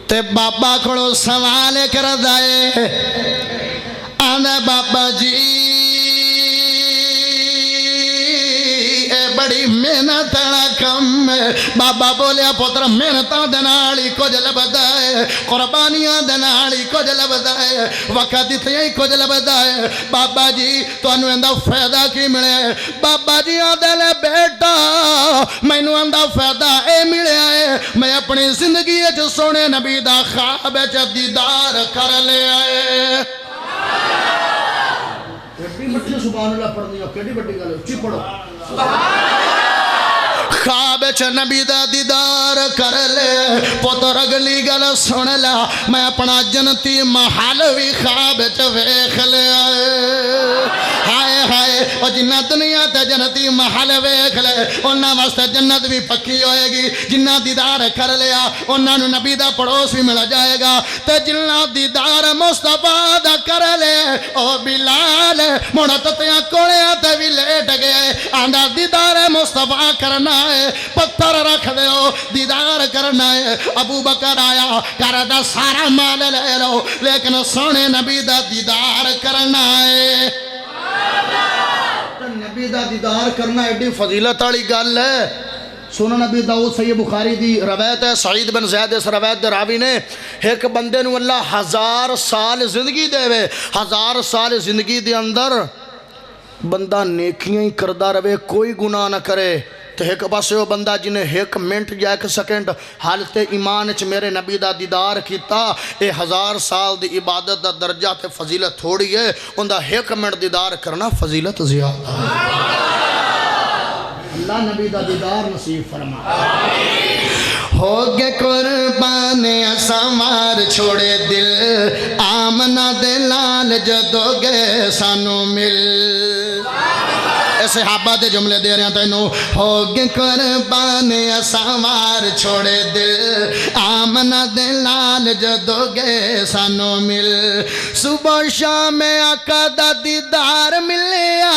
تے بابا کھڑو سوال کر دائے آندہ بابا جی بڑی محنت کم ہے بابا بولیا پتر محنتاں دے نال ہی کچھ لبدا ہے قربانیاں دے نال ہی کچھ لبدا ہے وقت تے ہی کچھ لبدا ہے بابا جی تانوں ایندا فائدہ کی ملے بابا جی آندے لے بیٹا مینوں ایندا فائدہ اے ملیا ہے میں اپنی زندگی وچ سونے نبی دا خواب وچ دیدار کر لیا ہے ایڈی مٹھی سبحان اللہ پڑھ دیا کیڑی بڑی گل اچھی پڑھو خواب چ نبی دا دیدار کر لے پتر اگلی گل سن لا میں اپنا جنتی محل بھی خواب چ ویکھ لیا ہائے ہائے او جنہ دنیا تے جنتی محل ویکھ لے انہاں واسطے جنت بھی پکی ہوئے گی جنہ دیدار کر لیا انہاں نو نبی دا پڑوس بھی مل جائے گا تے جنہ دیدار مصطفیٰ دا کر لے او بلال منتتیاں کوڑیاں تے بھی لیٹ گئے آندا دیدار مصطفیٰ کرنا ہے پتھر رکھ دے ہو دیدار کرنا ہے ابو بکر آیا کر دا سارا مال لے لو لیکن سونے نبی دا دیدار کرنا ہے نبی دا دیدار کرنا ایڈی فضیلت والی گل ہے سنن نبی داؤد صحیح بخاری دی روایت ہے سعید بن زید اس روایت دے راوی نے ایک بندے نو اللہ 1000 سال زندگی دے وے 1000 سال زندگی دے اندر بندہ نیکیاں ہی کردہ رہے کوئی گناہ نہ کرے تو ایک پاسے وہ بندہ جنہیں ایک منٹ یا ایک سیکنڈ حالت ایمان چ میرے نبی دا دیدار کیتا اے 1000 سال دی عبادت دا درجہ تے فضیلت تھوڑی ہے ان دا ایک منٹ دیدار کرنا فضیلت زیادہ ہے اللہ نبی دا دیدار نصیب فرما ہوگے قربان اسامار چھوڑے دل آمنہ دلال جدو گے سانو مل اے صحابہ دے جملے دے رہے ہیں تینوں ہوگے قربان اسامار چھوڑے دل آمنہ دلال جدو گے سانو مل صبح شام آقا دا دیدار ملیا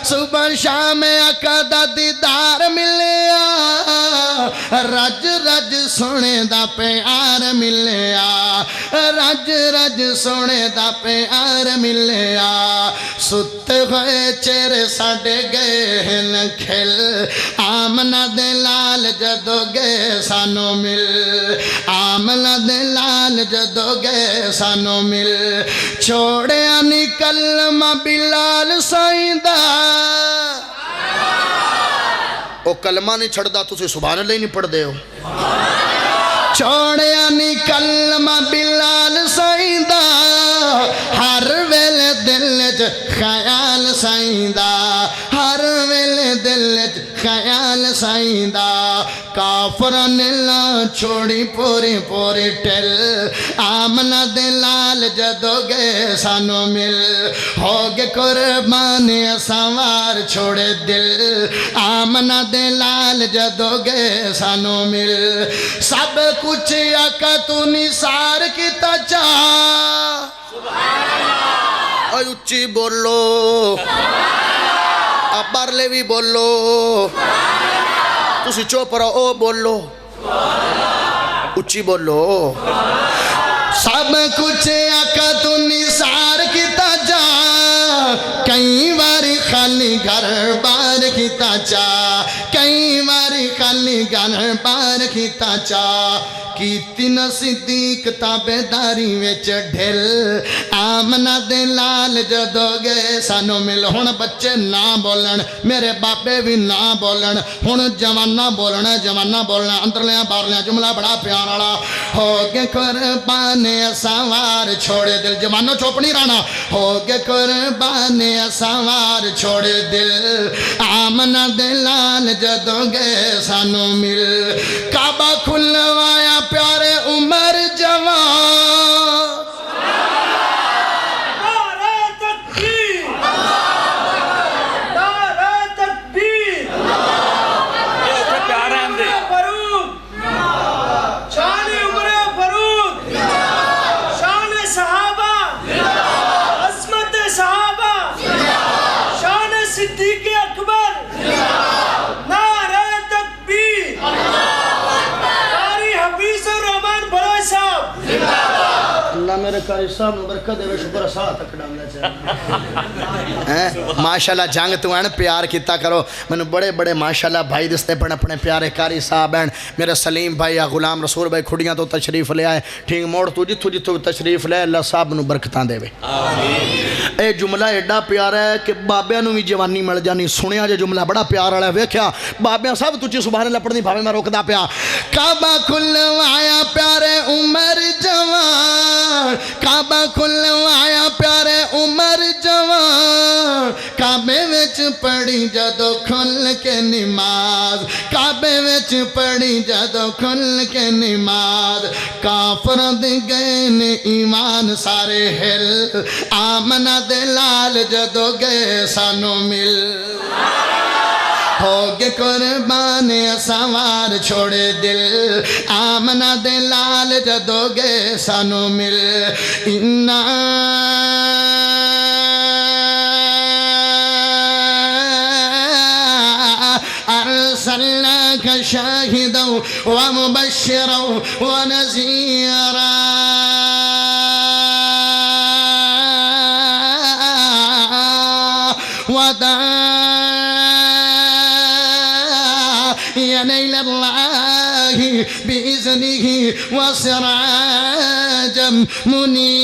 صبح شام آقا دا دیدار ملیا رج رج سونے دا پیار ملیا رج رج سونے دا پیار ملیا ستے ہوئے چہرے ساڑے گئے ہیں کھل آمنہ دلال جدو گئے سانو مل آمنہ دلال جدو گئے سانو مل چھوڑے آنی کلمہ بلال سائندہ او کلمہ نہیں چھڑ دا تو سے سبحان اللہ نہیں پڑھ دے ہو چھوڑے آنی کلمہ بلال سائندہ ہر ویلے دل خیال سائندہ ہر ویلے دل خیال سائندہ کافران اللہ چھوڑی پوری پوری ٹل آمنہ دلال جدو گے سانو مل ہوگے قربان اسوار چھوڑے دل آمنہ دلال جدو گے سانو مل سب کچھ آقا تو نثار کی تچا اچھی بولو اب بارلے بھی بولو تسی چوپ رہو او بولو اچھی بولو سب کچھ آقا تو نثار کیتا جا کئی باری خالی گھر بار کیتا چا کئی باری خالی گھر بار کیتا چا کیتی نہ صدیق تابیداری وچ ڈھل آمنہ دلال جدو گے سانو مل ہن بچے نہ بولن میرے باپے بھی نہ بولن ہن جوانہ بولنا جوانہ بولنا اندر لیا بار لیا جملہ بڑا پیار والا ہوگے قربان اسوار چھوڑے دل جوانوں چوپ نہیں رہنا ہوگے قربان اسوار چھوڑے دل آمنہ دلال جدو گے سانو مل کعبہ کھلوایا پیارے عمر جوان نعرہ تکبیر نعرہ تکبیر فاروق شان عمر فاروق شان صحابہ عظمت صحابہ شان صدیق اکبر نعرہ تکبیر قاری حفیظ الرحمن بڑا صاحب اللہ میرے قاری صاحب نے برکت دے شکر ساتھ تک ڈالنا چاہیے ماشاءاللہ جنگ تو ہیں پیار کیتا کرو میں نے بڑے بڑے ماشاءاللہ بھائی دستے پڑھنے اپنے پیارے قاری صاحب ہیں میرے سلیم بھائی یا غلام رسول بھائی کھڑیاں تو تشریف لے آئے ٹھیک موڑ تو جتو جتو تشریف لے اللہ صاحب نے برکتاں دے اے جملہ ایڈا پیارا ہے کہ بابیاں نو بھی جوانی مل جانی سنیا جو جملہ بڑا پیار والا ہے ویکھیا بابیاں صاحب تجھے سبحان اللہ پڑھنی بھاوے میں روکدا پیا کعبہ کھلوایا پیارے عمر جوان کعبہ کھلوایا پیارے عمر جوان کعبے وچ پڑھی جدو کھل کے نماز کعبے وچ پڑھی جدو کھل کے نماز کافر دے گئے نے ایمان سارے ہل آمنہ دلال جدو گئے سانو مل ہوگے قربان اسوار چھوڑے دل آمنہ دلال جدو گے سانو مل ارسلناک شاہدا ومبشرا ونذیرا إلى الله بإذنه وسراجا منيرا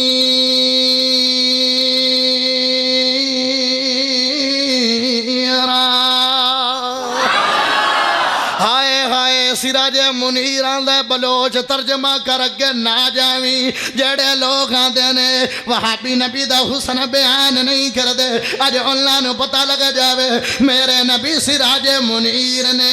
سراج منیر آندا ہے بلوچ ترجمہ کر اگے نہ جاویں جڑے لوگ آندے نے وہابی نبی دا حسن بیان نہیں کردے اج انہاں نوں پتہ لگ جاوے میرے نبی سراج منیر نے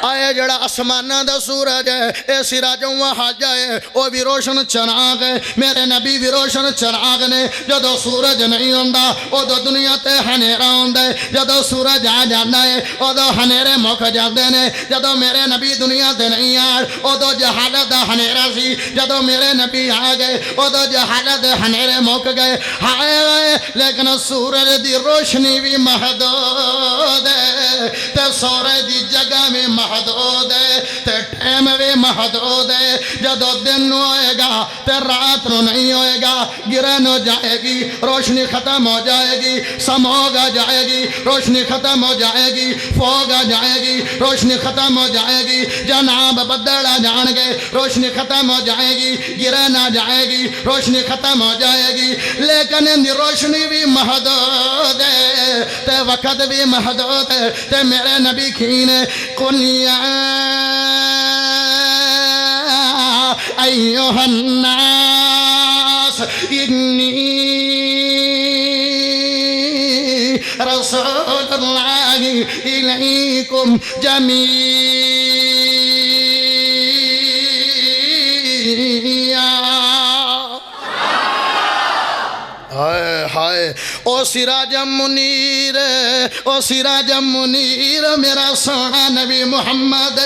آئے جڑا اسمانہ دا سورج ہے اے سراجوں وحاجہ ہے وہ بھی روشن چراغ ہے میرے نبی بھی روشن چراغ نے جدو سورج نہیں ہوندا او دو دنیا تے ہنیرا ہوندا ہے جدو سورج آ جاندا ہے او دو ہنیرے مک جاندے نے جدو میرے نبی دنیا تے نہیں آن او دو جہالت دا ہنیرا سی جدو میرے نبی آ گئے او دو جہالت دے ہنیرے مک گئے ہائے ہائے لیکن سورج دی روشنی بھی محدود ہے تے سورج دی جگہ میں محدود ہے تے ٹائم بھی محدود ہے جدو دن ہوئے گا تے رات نو نہیں ہوئے گا گرہن ہو جائے گی روشنی ختم ہو جائے گی سموگ آ جائے گی روشنی ختم ہو جائے گی فوگ آ جائے گی روشنی ختم ہو جائے گی جناب بدل آ جان گے روشنی ختم ہو جائے گی گرہن آ جائے گی روشنی ختم ہو جائے گی لیکن ان روشنی بھی محدود ہے تے وقت بھی محدود ہے تے میرے نبی کھینے قُلْ أيها الناس إني رسول الله إليكم جميعا ہائے ہائے او سراج منیر او سراج منیر میرا سونا نبی محمد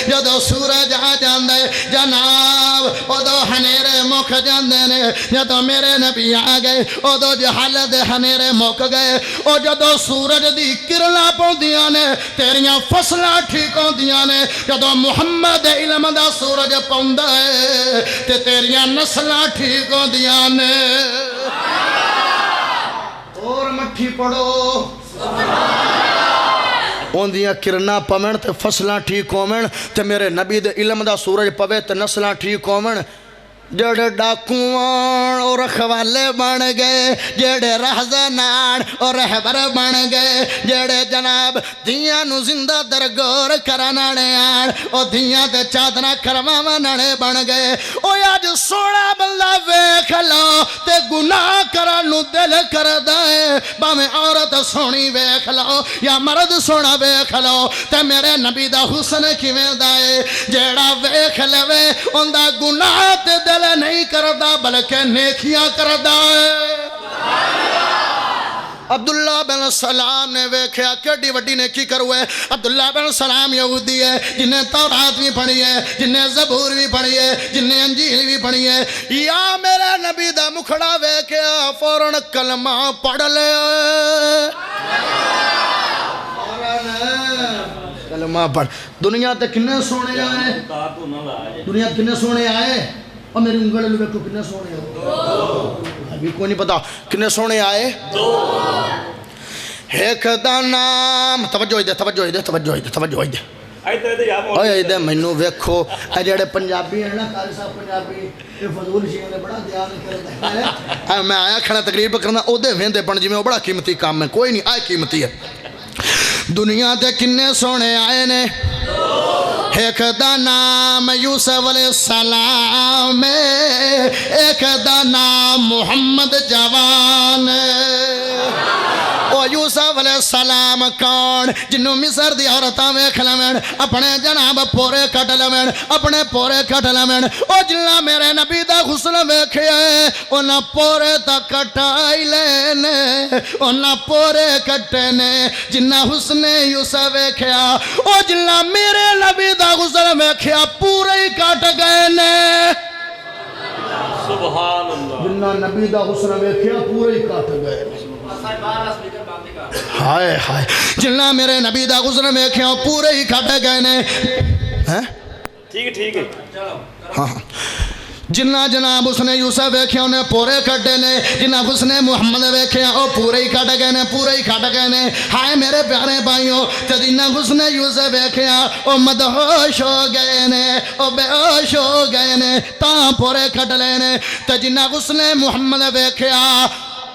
جدو سورج آ جاندے جناب او دو ہنیرے مک جاندے نے جدو میرے نبی آ گئے او دو جہالت ہنیرے مک گئے او جدو سورج دی کرنا پوندیاں نے تیریاں فصلاں ٹھیک ہوندیاں نے جدو محمد علم دا سورج پوندا ہے تے تیریاں نسلاں ٹھیک ہوندیاں نے اور مٹھی پڑھو ان دیاں کرنا پمن تے فصلاں ٹھیک ہومن تے میرے نبی دے علم دا سورج پوے تے نسلاں ٹھیک ہومن جڑے ڈاکوان اور رکھوالے بن گئے جڑے رہزنان اور رہبر بن گئے جڑے جناب دیاں نو زندہ درگور کرانانے آن اور دیاں تے چادرہ کرواوانانے بن گئے او آج سونا بندہ ویکھ لو تے گناہ کرانو دل کردائے باویں عورت سونی ویکھ لو یا مرد سونا ویکھ لو تے میرے نبی دا حسن کیویں دائے جڑا ویکھ لوے ان دا گناہ تے دل نہیں کردہ بلکہ نیکیاں کردہ ہے عبداللہ بن سلام نے ویکھیا کیڑی وڈی نیکی کروے عبداللہ بن سلام یہودی ہے جنہیں تورات بھی پڑھی ہے جنہیں زبور بھی پڑھی ہے جنہیں انجیل بھی پڑھی ہے یا میرے نبی دا مکھڑا ویکھیا فوراً کلمہ پڑھ لے کلمہ پڑھ دنیا تے کنے سونے آئے دنیا کنے سونے آئے اور میری انگلے لوگے کو کنے سونے آئے ابھی کوئی نہیں پتا کنے سونے آئے ایک دا نام توجہ دے توجہ دے توجہ دے توجہ دے آئے دے مینو ویکھو اے جڑے پنجابی ہیں نا قاری صاحب پنجابی یہ فضول شیئر نے بڑا دھیان کرتا ہے میں آیا کھڑا تقریر کرنا او دے ویندے پن جی میں وہ بڑا قیمتی کام ہے کوئی نہیں آئے قیمتی ہے دنیا تے کنے سونے آئے نے ایک دا نام یوسف علیہ السلام ایک دا نام محمد جوان او یوسف علیہ السلام کون جنہوں مصر دی عورتاں ویکھ لمن اپنے جناب پورے کٹ لمن اپنے پورے کٹ لمن او جنہ میرے نبی دا حسن ویکھیا ہے انہاں پورے تا کٹائی لینے انہاں پورے کٹے نے جنہ حسن یوسف ویکھیا او جنہ میرے نبی دا حسن ویکھیا پورے ہی کٹ گئے نے سبحان اللہ جنہ نبی دا حسن ویکھیا پورے ہی کٹ گئے نے ہائے ہائے جنہ میرے نبی دا غسل ویکھیا پورے ہی کھٹ گئے نے ٹھیک ہے ہاں جنہ جناب اس نے یوسف ویکھیا انہیں پورے کھٹے نے جنہ اس نے محمد ویکھیا وہ پورے ہی کھٹ گئے نے پورے ہی کھٹ گئے نے ہائے میرے پیارے بھائیوں جنہ اس نے یوسف ویکھیا وہ مدہوش ہو گئے نے وہ بے ہوش ہو گئے نے تاں پورے کھٹ لے نے جنہ اس نے محمد ویکھیا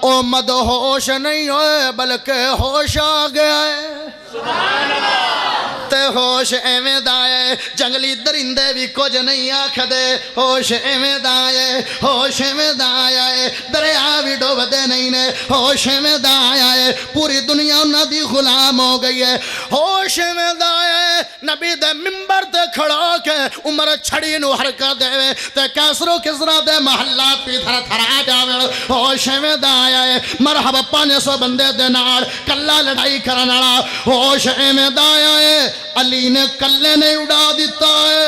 او مدہوش نہیں ہوئے بلکہ ہوش آ گیا ہے سبحان اللہ تے ہوش ایویں دا ہے جنگلی درندے بھی کچھ نہیں آکھدے ہوش ایویں دا ہے ہوش ایویں دا ہے دریا بھی ڈوبدے نہیں نے ہوش ایویں دا ہے پوری دنیا انہاں دی غلام ہو گئی ہے ہوش ایویں دا ہے نبی دے منبر تے کھڑا کے عمر چھڑی نو حرکت دے تے کیسرو کسرا دے محلات بھی تھر تھرا جاوے ہوش ایویں دا ہے مرحبا 500 بندے دے نال کلا لڑائی کرن والا ہوش ایویں دا ہے علی نے کلے نے اڑا دیتا ہے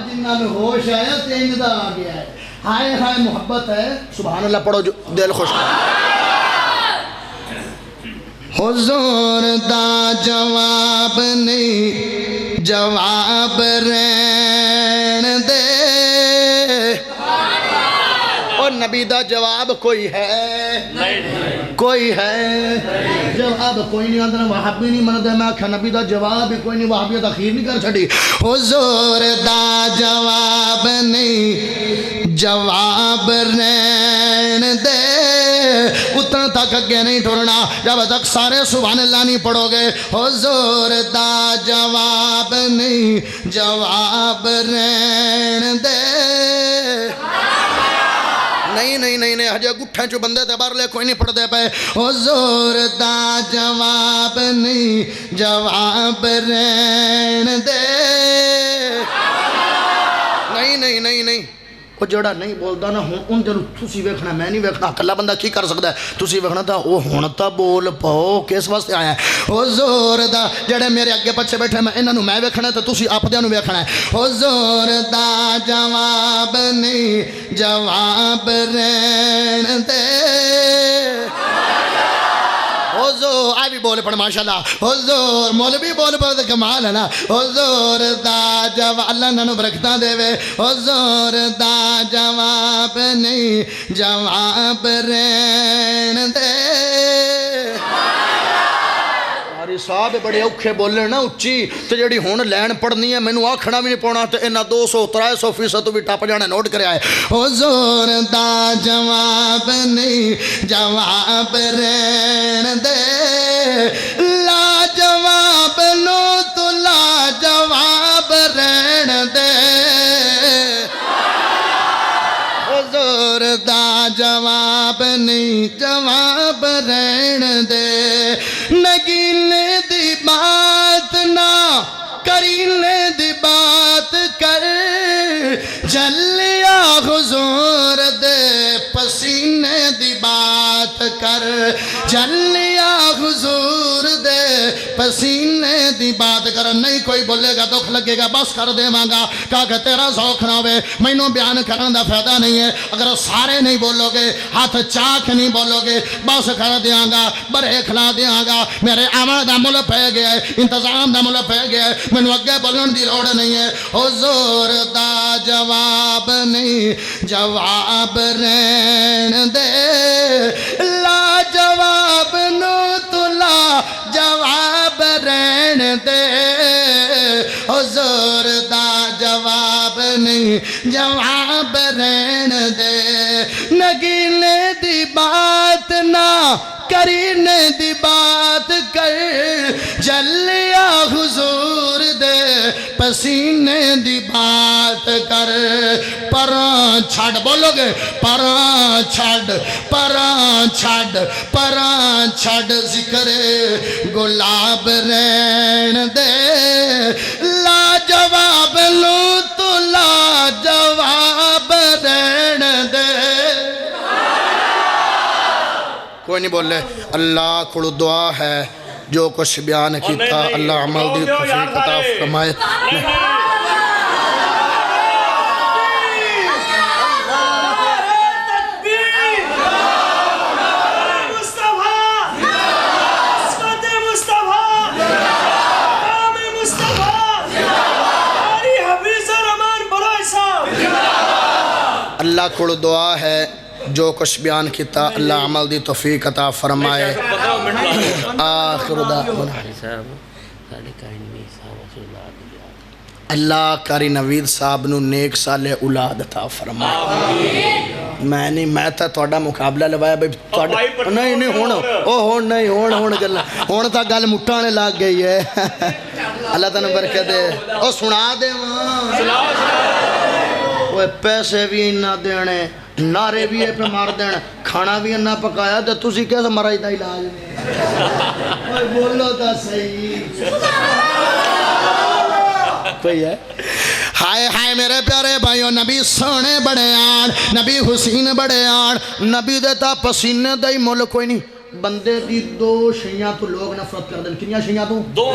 جنہاں میں ہوش آیا تے ایویں دا آ گیا ہے ہائے ہائے محبت ہے سبحان اللہ پڑھو جو دل خوش حضور دا جواب نہیں جواب رہن دے اور نبی دا جواب کوئی ہے کوئی ہے جواب کوئی نہیں آدھنا وہابی نہیں مندے میں آکھا نبی دا جواب کوئی نہیں وہابیت اخیر نہیں کر چھڑی حضور دا جواب نہیں جواب رہن دے اتنا تک اگے نہیں ٹھورنا جب تک سارے سبحان اللہ نہیں پڑھو گے حضور دا جواب نہیں جواب رہن دے نہیں نہیں نہیں نہیں ہجے گٹھیں جو بندے تے بار لے کوئی نہیں پڑھ دے پے حضور دا جواب نہیں جواب رہن دے نہیں نہیں نہیں نہیں وہ جڑا نہیں بولدا نا ان دے تسی ویکھنا میں نہیں ویکھنا اکلا بندہ کی کر سکدا ہے تسی ویکھنا تا او ہن تا بول پاؤ کس واسطے آیا ہے حضور دا جڑے میرے اگے پیچھے بیٹھے میں انہاں نوں میں ویکھنا تے تسی اپدیاں نوں ویکھنا ہے حضور دا جواب نہیں جواب رہن دے حضور آئی بھی بولے پڑھ ماشاءاللہ حضور مولوی بولے پڑھ کمال ہے نا حضور دا جواب اللہ ننو برکتہ دے وے حضور دا جواب نہیں جواب رہن دے ہماری صاحب بڑے اوکھے بولے نا اچھی تو جڑی ہون لین پڑھنی ہے میں نو آکھنا بھی نہیں پونا تو انہا 200-300% تو بھی ٹاپ جانے نوٹ کرے آئے حضور دا جواب نہیں جواب رہن دے لا جواب نو تو لا جواب رہن دے حضور دا جواب نہیں جواب رہن دے نگینے دی بات نہ کرینے دی بات کر جلیا حضور دے پسینے دی بات کر جلیا حضور دے پسینے دی بات کر نہیں کوئی بولے گا دکھ لگے گا بس کر دے مانگا کہا کہ تیرا ذوق نہ ہوئے میں نو بیان کرنے دا فائدہ نہیں ہے اگر سارے نہیں بولو گے ہاتھ چاک نہیں بولو گے بس کر دیاں گا برے کھلا دیاں گا میرے عمل دا مل پہ گیا ہے انتظام دا مل پہ گیا ہے میں نو اگے بولن دی لوڑ نہیں ہے حضور دا جواب نہیں جواب رہن دے لا جواب نو تو لا جواب رہن دے حضور دا جواب نہیں جواب رہن دے نگینے دی بات نہ کرینے دی بات کر جلیا حضور دے پسینے دی بات کر پراں چھڑ بولو گے پراں چھڑ ذکر گلاب رہن دے لا جواب لو تو لا جواب رہن دے کوئی نہیں بولے اللہ کو دعا ہے جو کچھ بیان کیتا اللہ عمل دی توفیق عطا فرمائے اللہ کو دعا ہے جو کچھ بیان کیتا اللہ عمل دی توفیق عطا فرمائے آخر دعوانا اللہ کاری نوید صاحب نو نیک سال اولاد عطا فرمائے میں نہیں میں تا مقابلہ لوایا بھائی بھائی پٹھان نہیں نہیں ہون نہیں ہون گل ہون تا گل مٹانے لگ گئی ہے اللہ تعالیٰ برکت دے او سنا دے وہ پیسے بھی نہ دینے نعرے بھی پہ مار دین کھانا بھی نہ پکایا تو تسی کیسے مرائی دا علاج میں بولو تا صحیح کوئی ہے ہائے ہائے میرے پیارے بھائیو نبی سونے بڑے آن نبی حسین بڑے آن نبی دیتا پسینے دائی ملک کوئی نہیں بندے دی دو شیعہ تو لوگ نفرت کر دیں کنیا شیعہ تو دو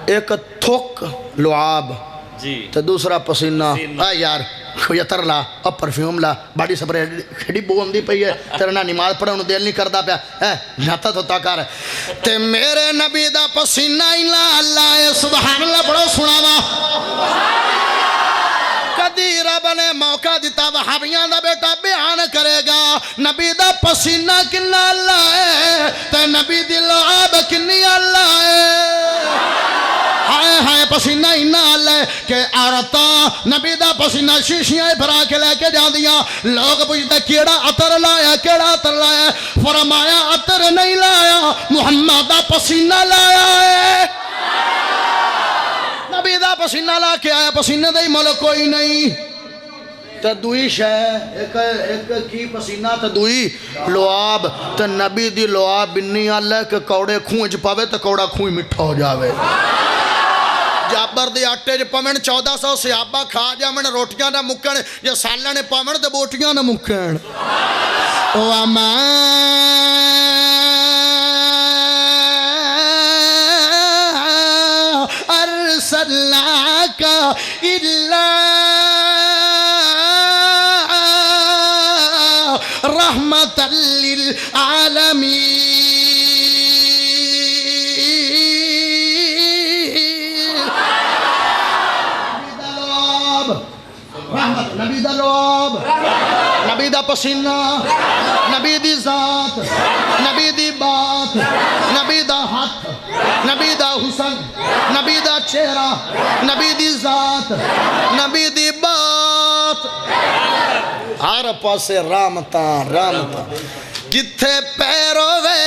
ایک تھوک لعاب جی تو دوسرا پسینہ یار کوئی عطر لا اب پرفیوم لا باڈی سپرے کھڑی بو اندی پئی ہے تیرے نہ نماز پڑھا انہوں دل نہیں کردا پیا ناتا تو تاکار ہے تے میرے نبی دا پسینہ الا اللہ ہے سبحان اللہ پڑھو سناوا کدی رب نے موقع دیتا وہابیاں دا بیٹا بیان کرے گا نبی دا پسینہ کنا اللہ ہے تے نبی دی لعاب کنی اللہ ہے ہائے ہائے پسینہ انہا اللہ ہے کہ عورتاں نبی دا پسینہ شیشیاں بھرا کے لے کے جان دیا لوگ پوچھتے کیڑا عطر لایا کیڑا عطر لایا فرمایا عطر نہیں لایا محمد دا پسینہ لایا ہے نبی دا پسینہ لا کے آیا پسینہ دا ہی ملک کوئی نہیں تو دوئی شے ایک کی پسینہ تو دوئی لعاب تو نبی دی لعاب بنی اللہ کہ کوڑے کھوئے جپاوے تو کوڑا کھوئے مٹھا ہو جاوے جابر دی آٹے جو پمن 1400 سیابہ کھا جامن روٹیاں نہ مکن جو سالہ نے پمن دے بوٹیاں نہ مکن وَمَا أَرْسَلْنَاكَ إِلَّا رَحْمَةً لِلْعَالَمِينَ نبی دا لعاب نبی دا پسینہ نبی دی ذات نبی دی بات نبی دا ہاتھ نبی دا حسن نبی دا چہرہ نبی دی ذات نبی دی بات ہر پاسے رامتاں جتھے پیرو وے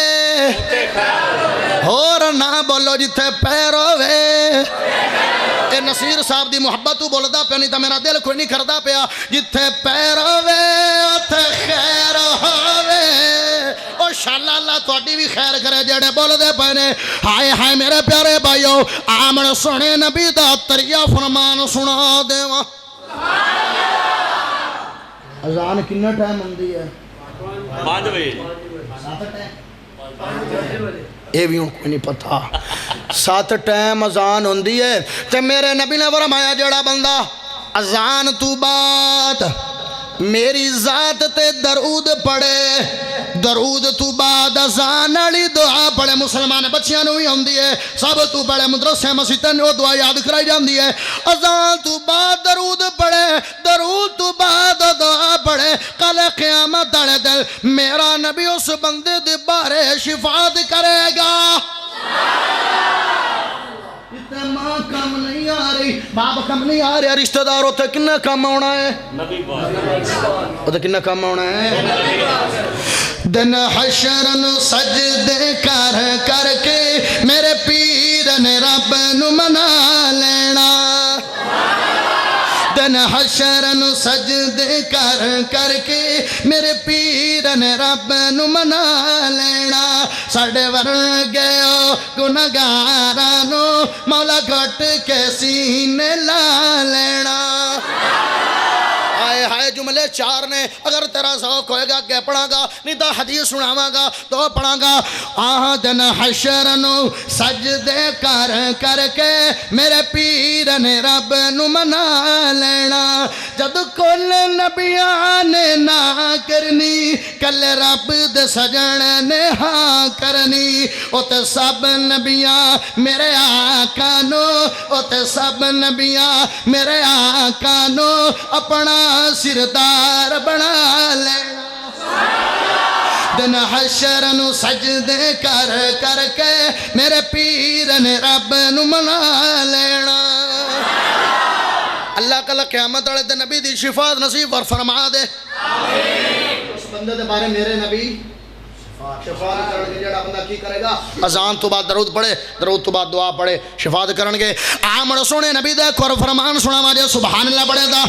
اور نہ بولو جتھے پیرو وے اے نصیر صاحب دی محبت تو بولدا پیا نہیں تا میرا دل کوئی نہیں کردا پیا جتھے پیر ہوے اوتھے خیر ہوے او شاءاللہ اللہ تہاڈی بھی خیر کرے جڑے بولدے پے نے ہائے ہائے میرے پیارے بھائیو آمن سونے نبی دا طریقہ فرمان سنا دیواں اذان کتنا ٹائم ہوندی ہے 5 بجے یہ بھی کوئی نہیں پتا 7 ٹائم اذان ہوندی ہے تے میرے نبی نے فرمایا جڑا بندہ اذان تو بعد میری ذات تے درود پڑھے درود تو بعد اذان والی دعا پڑھے مسلمان بچیاں نوں ہی ہوندی ہے سب تو پڑھے مدرسے مسجداں وہ دعا یاد کرائی جاندی ہے اذان تو بعد درود پڑھے درود تو بعد دعا پڑھے کل قیامت والے دن میرا نبی اس بندے دے بارے شفاعت کرے گا ماں کم نہیں آ رہی باپ کم نہیں آ رہا رشتہ دار ہوتا کنا کم آنا ہے نبی پاک ہوتا کنا کم آنا ہے دن حشرن سجدے کر کے میرے پیر نے رب نو منا لینا دن حشرن سجدے کر کے میرے پیر نے رب نو منا لینا ساڑے ورگے گناہگارانو مولا گھٹ کے سینے لا لینا آئے ہائے جملے 4 نے اگر تیرا ذوق ہوئے گا کہ پڑھا گا نہیں تو حدیث سناواں گا تو پڑھا گا دن حشرنو سجدے کر کے میرے پیر نے رب نو منا لینا جد کل نبیاں نے نہ کرنی کل رب دے سجن نے ہاں کرنی او تے سب نبیاں میرے آقا نو او تے سب نبیاں میرے آقا نو اپنا سردار بنا لینا دن حشر نو سجدے کر کے میرے پیر نے رب نو منا لینا اللہ کل قیامت والے تے نبی دی شفاعت نصیب فرما دے اس بندے دے بارے میرے نبی شفاعت کرن گے جڑا بندہ کی کرے گا اذان تو بعد درود پڑھے درود تو بعد دعا پڑھے شفاعت کرن گے آمن سونے نبی دے کور فرمان سناواں جے سبحان اللہ پڑھے دا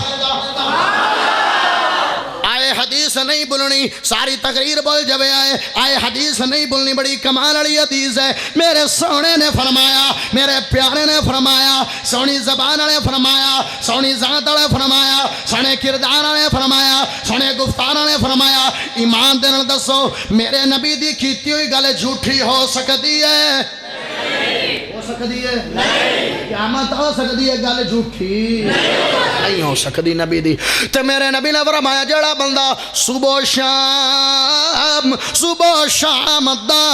آئے حدیث نہیں بولنی ساری تقریر بول جبے آئے حدیث نہیں بولنی بڑی کمال والی حدیث ہے میرے سونے نے فرمایا میرے پیارے نے فرمایا سونی زبان والے فرمایا سونی ذات والے فرمایا سونے کردار والے فرمایا سونے گفتار والے فرمایا ایمان دے نال دسو میرے نبی دی کیتی ہوئی گل جھوٹھی ہو سکتی ہے ہو سکتی ہے نہیں قیامت ہو سکتی ہے گل جھوٹھی نہیں ہو سکتی نبی دی تے میرے نبی نے فرمایا جڑا بندہ صبح شام دا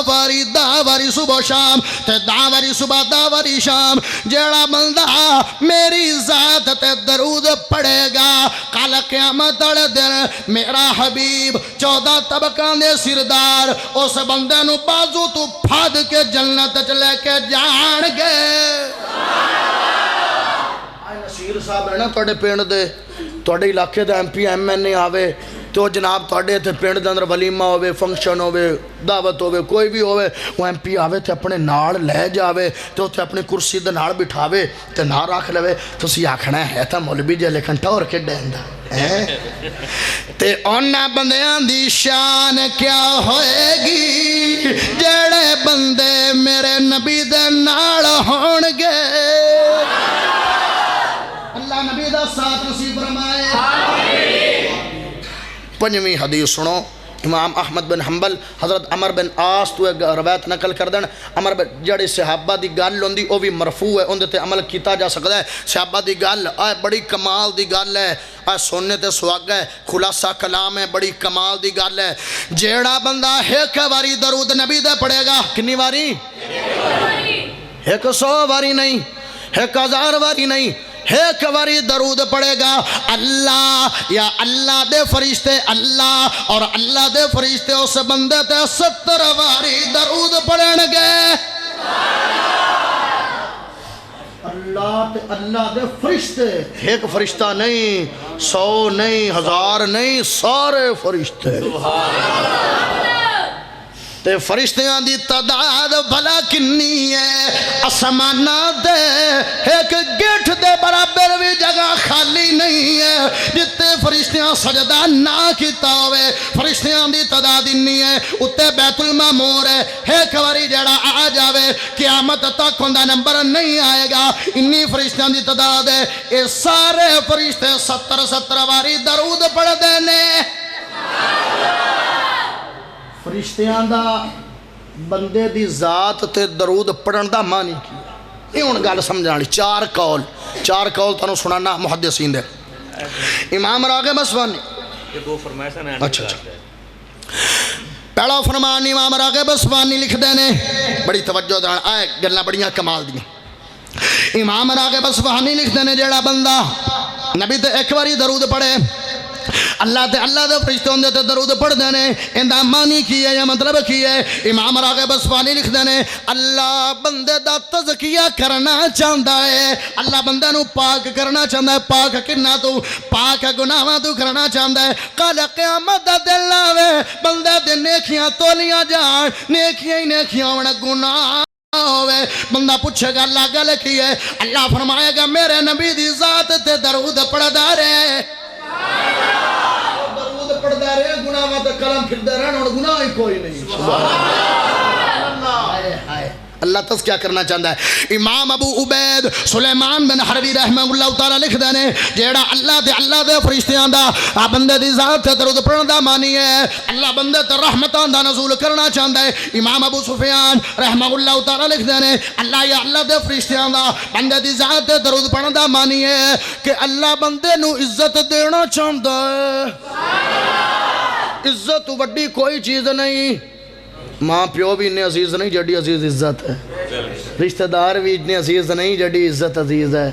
واری صبح شام تے دا واری صبح دا واری شام جڑا بندہ میری ذات تے درود پڑھے گا کل قیامت والے دن میرا حبیب 14 طبقاں دے سردار اس بندے نو بازو تو پھد کے جنت چ لے کے جان گے نصیر صاحب ہے نا تھوڑے پنڈ دے تھوڑے علاقے دے ایم پی ایم این اے آوے تو جناب تھوڑے تے پنڈ دے اندر ولیمہ ہوئے فنکشن ہوئے دعوت ہوئے کوئی بھی ہوئے وہ ایم پی آوے تے اپنے نال لے جاوے تو تے اپنی کرسی دے نال بٹھاوے تے نہ رکھ لوے تو سی آکھنا ہے تا مولوی جے لیکن ٹور کے ڈیندا تے اونا بندیاں دی شان کیا ہوئے گی جڑے بندے میرے نبی دے نال ہون گے اللہ نبی دا ساتھ نصیب فرمائے پنجویں حدیث سنو امام احمد بن حنبل حضرت عمر بن عاص تو ایک روایت نقل کر دین عمر بن جڑی صحابہ دی گل ہوندی او بھی مرفوع ہے اون تے عمل کیتا جا سکدا ہے صحابہ دی گل اے بڑی کمال دی گل ہے اے سننے تے سواگ ہے خلاصہ کلام ہے بڑی کمال دی گل ہے جیڑا بندہ ایک واری درود نبی دے پڑھے گا کنی واری 100 واری نہیں 1000 واری نہیں ایک واری درود پڑھے گا اللہ یا اللہ دے فرشتے اللہ اور اللہ دے فرشتے اس بندے تے 70 واری درود پڑھن گے اللہ تے اللہ دے فرشتے ایک فرشتہ نہیں 100 نہیں 1000 نہیں سارے فرشتے تے فرشتیاں دی تعداد بھلا کنی ہے آسمانہ دے ایک گٹھ دے برابر بھی جگہ خالی نہیں ہے جتے فرشتیاں سجدہ نہ کیتا ہوئے فرشتیاں دی تعداد انی ہے اتے بیت المعمور ہے ایک واری جڑا آ جاوے قیامت تک ہوندا نمبر نہیں آئے گا انی فرشتیاں دی تعداد ہے اے سارے فرشتے 70 واری درود پڑھ دینے فرشتیاں دا بندے دی ذات تے درود پڑھن دا معنی کی یہ ہن گل سمجھن والی چار قول تانوں سنانا محدثین دے امام راغب اصفہانی یہ دو فرمائے سن اچھا پہلا فرمان امام راغب اصفہانی لکھ دے نے بڑی توجہ دے نال اے گلاں بڑیاں کمال دیاں امام راغب اصفہانی لکھ دے نے جیڑا بندہ نبی تے ایک واری درود پڑھے اللہ دے فرشتے ہوندے تے درود پڑھ دینے اندا معنی کی ہے یا مطلب کی ہے امام راغب اصفہانی لکھ دینے اللہ بندے دا تزکیہ کرنا چاہندا ہے اللہ بندے نو پاک کرنا چاہندا ہے پاک کرنا تو پاک گناہاں تو کرنا چاہندا ہے کل قیامت دا دل آوے بندے دے نیکیاں تولیاں جان نیکیاں ہی نیکیاں ہونے گناہ ہوئے بندہ پوچھے گا اللہ گل کی ہے اللہ فرمائے گا میرے نبی دی ذات تے درود پڑھدا رہے درود پڑھدا رہے گناہ تے کلم پھردا رہن اور گناہ ہی کوئی نہیں سبحان اللہ اللہ تذکیہ کرنا چاہتا ہے امام ابو عبید سلیمان بن حربی رحمہ اللہ تعالیٰ لکھ دینے جیڑا اللہ دے فرشتیاں دا بندے دی ذات تے درود پڑھن دا معنی ہے اللہ بندے تے رحمتاں دا نزول کرنا چاہتا ہے امام ابو سفیان رحمہ اللہ تعالیٰ لکھ دینے اللہ یا اللہ دے فرشتیاں دا بندے دی ذات تے درود پڑھن دا معنی ہے کہ اللہ بندے نو عزت دینا چاہتا ہے عزت وڈی کوئی چیز نہیں ماں پیو بھی اتنے عزیز نہیں جڑی عزیز عزت ہے رشتہ دار بھی اتنے عزیز نہیں جڑی عزت عزیز ہے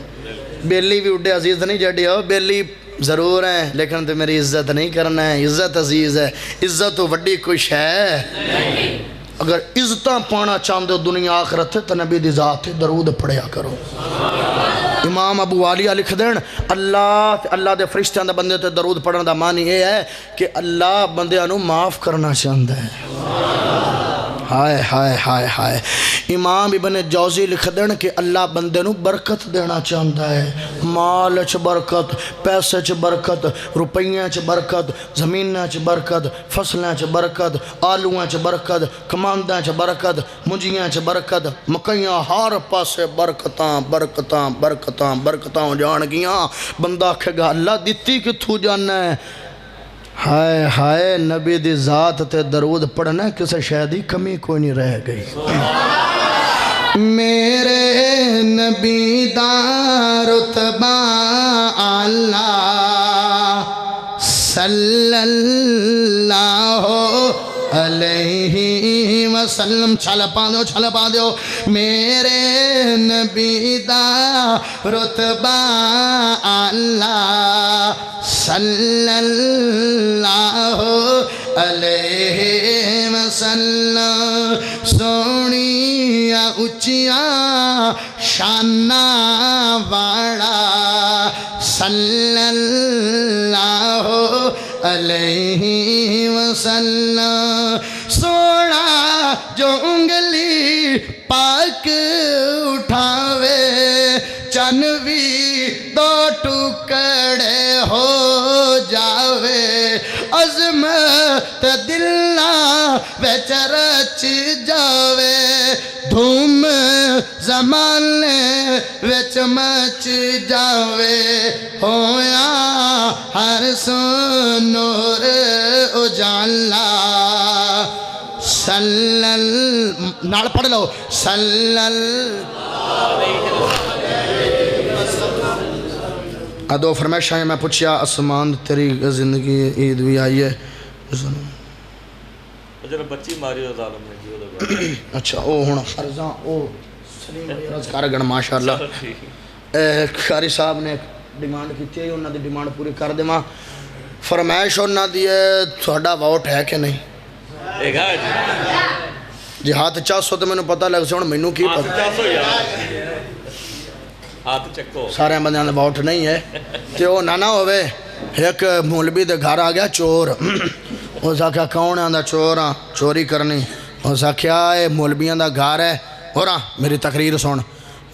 بیلی بھی اڈے عزیز نہیں جڑی ہو بیلی ضرور ہیں لیکن تو میری عزت نہیں کرنا ہے عزت عزیز ہے عزت تو وڈی کچھ ہے اگر عزتاں پانا چاہتے ہو دنیا آخرت تو نبی دی ذات درود پڑھیا کرو امام ابو عالیہ لکھ دین اللہ تے اللہ دے فرشتیاں دے بندے تے درود پڑھن دا معنی یہ ہے کہ اللہ بندیاں نو معاف کرنا چاہندا ہے ہائے ہائے ہائے ہائے امام ابن جوزی لکھ دین کہ اللہ بندے نو برکت دینا چاہندا ہے مال چ برکت پیسے چ برکت روپیاں چ برکت زمیناں چ برکت فصلاں چ برکت آلوواں چ برکت کمانداں چ برکت منجیاں چ برکت مکیاں ہر پاسے برکتاں برکتاں برکتاں برکتاں ہو جان گیاں بندہ آکھے گا اللہ دتی کتھوں جانا ہے ہائے ہائے نبی دی ذات تے درود پڑھنا کسے شے دی کمی کوئی نہیں رہ گئی میرے نبی دا رتبہ اعلیٰ صلی اللہ علیہ وسلم چھل پا دیو میرے نبی دا رتبہ اعلیٰ صلی اللہ علیہ وسلم سونیا اچیاں شانہ والا صلی اللہ علیہ وسلم سونا جو انگلی پاک اٹھاوے چنوی دو ٹکڑے ہو جاوے عظمت دلہ وچ رچ جاوے دھوم زمانے وچ مچ جاوے ہویا ہر سو نور اجالا نال پڑھ لو صلی ادو فرمائشاں ہیں میں پوچھیا اسمان تیری زندگی عید بھی آئی ہے بچی ماری ظالم نے اچھا او ہونا فرضاں او سلیم عرض کارگن ماشاءاللہ قاری صاحب نے ڈیمانڈ کی تھی انہوں نے ڈیمانڈ پوری کر دے ماں فرمائش انہوں نے تھوڑا ووٹ ہے کہ نہیں جی ہاتھ چاسو تو میں نے پتہ لگ سے میں نے کی پتہ سارے بندے نے ووٹ نہیں ہے تو وہ نانا ہوئے ایک مولوی دے گھر آ گیا چور اس آکھا کون ہے چور ہاں چوری کرنی اس آکھا ہے مولویاں دا گھر ہے ہو رہا میری تقریر سن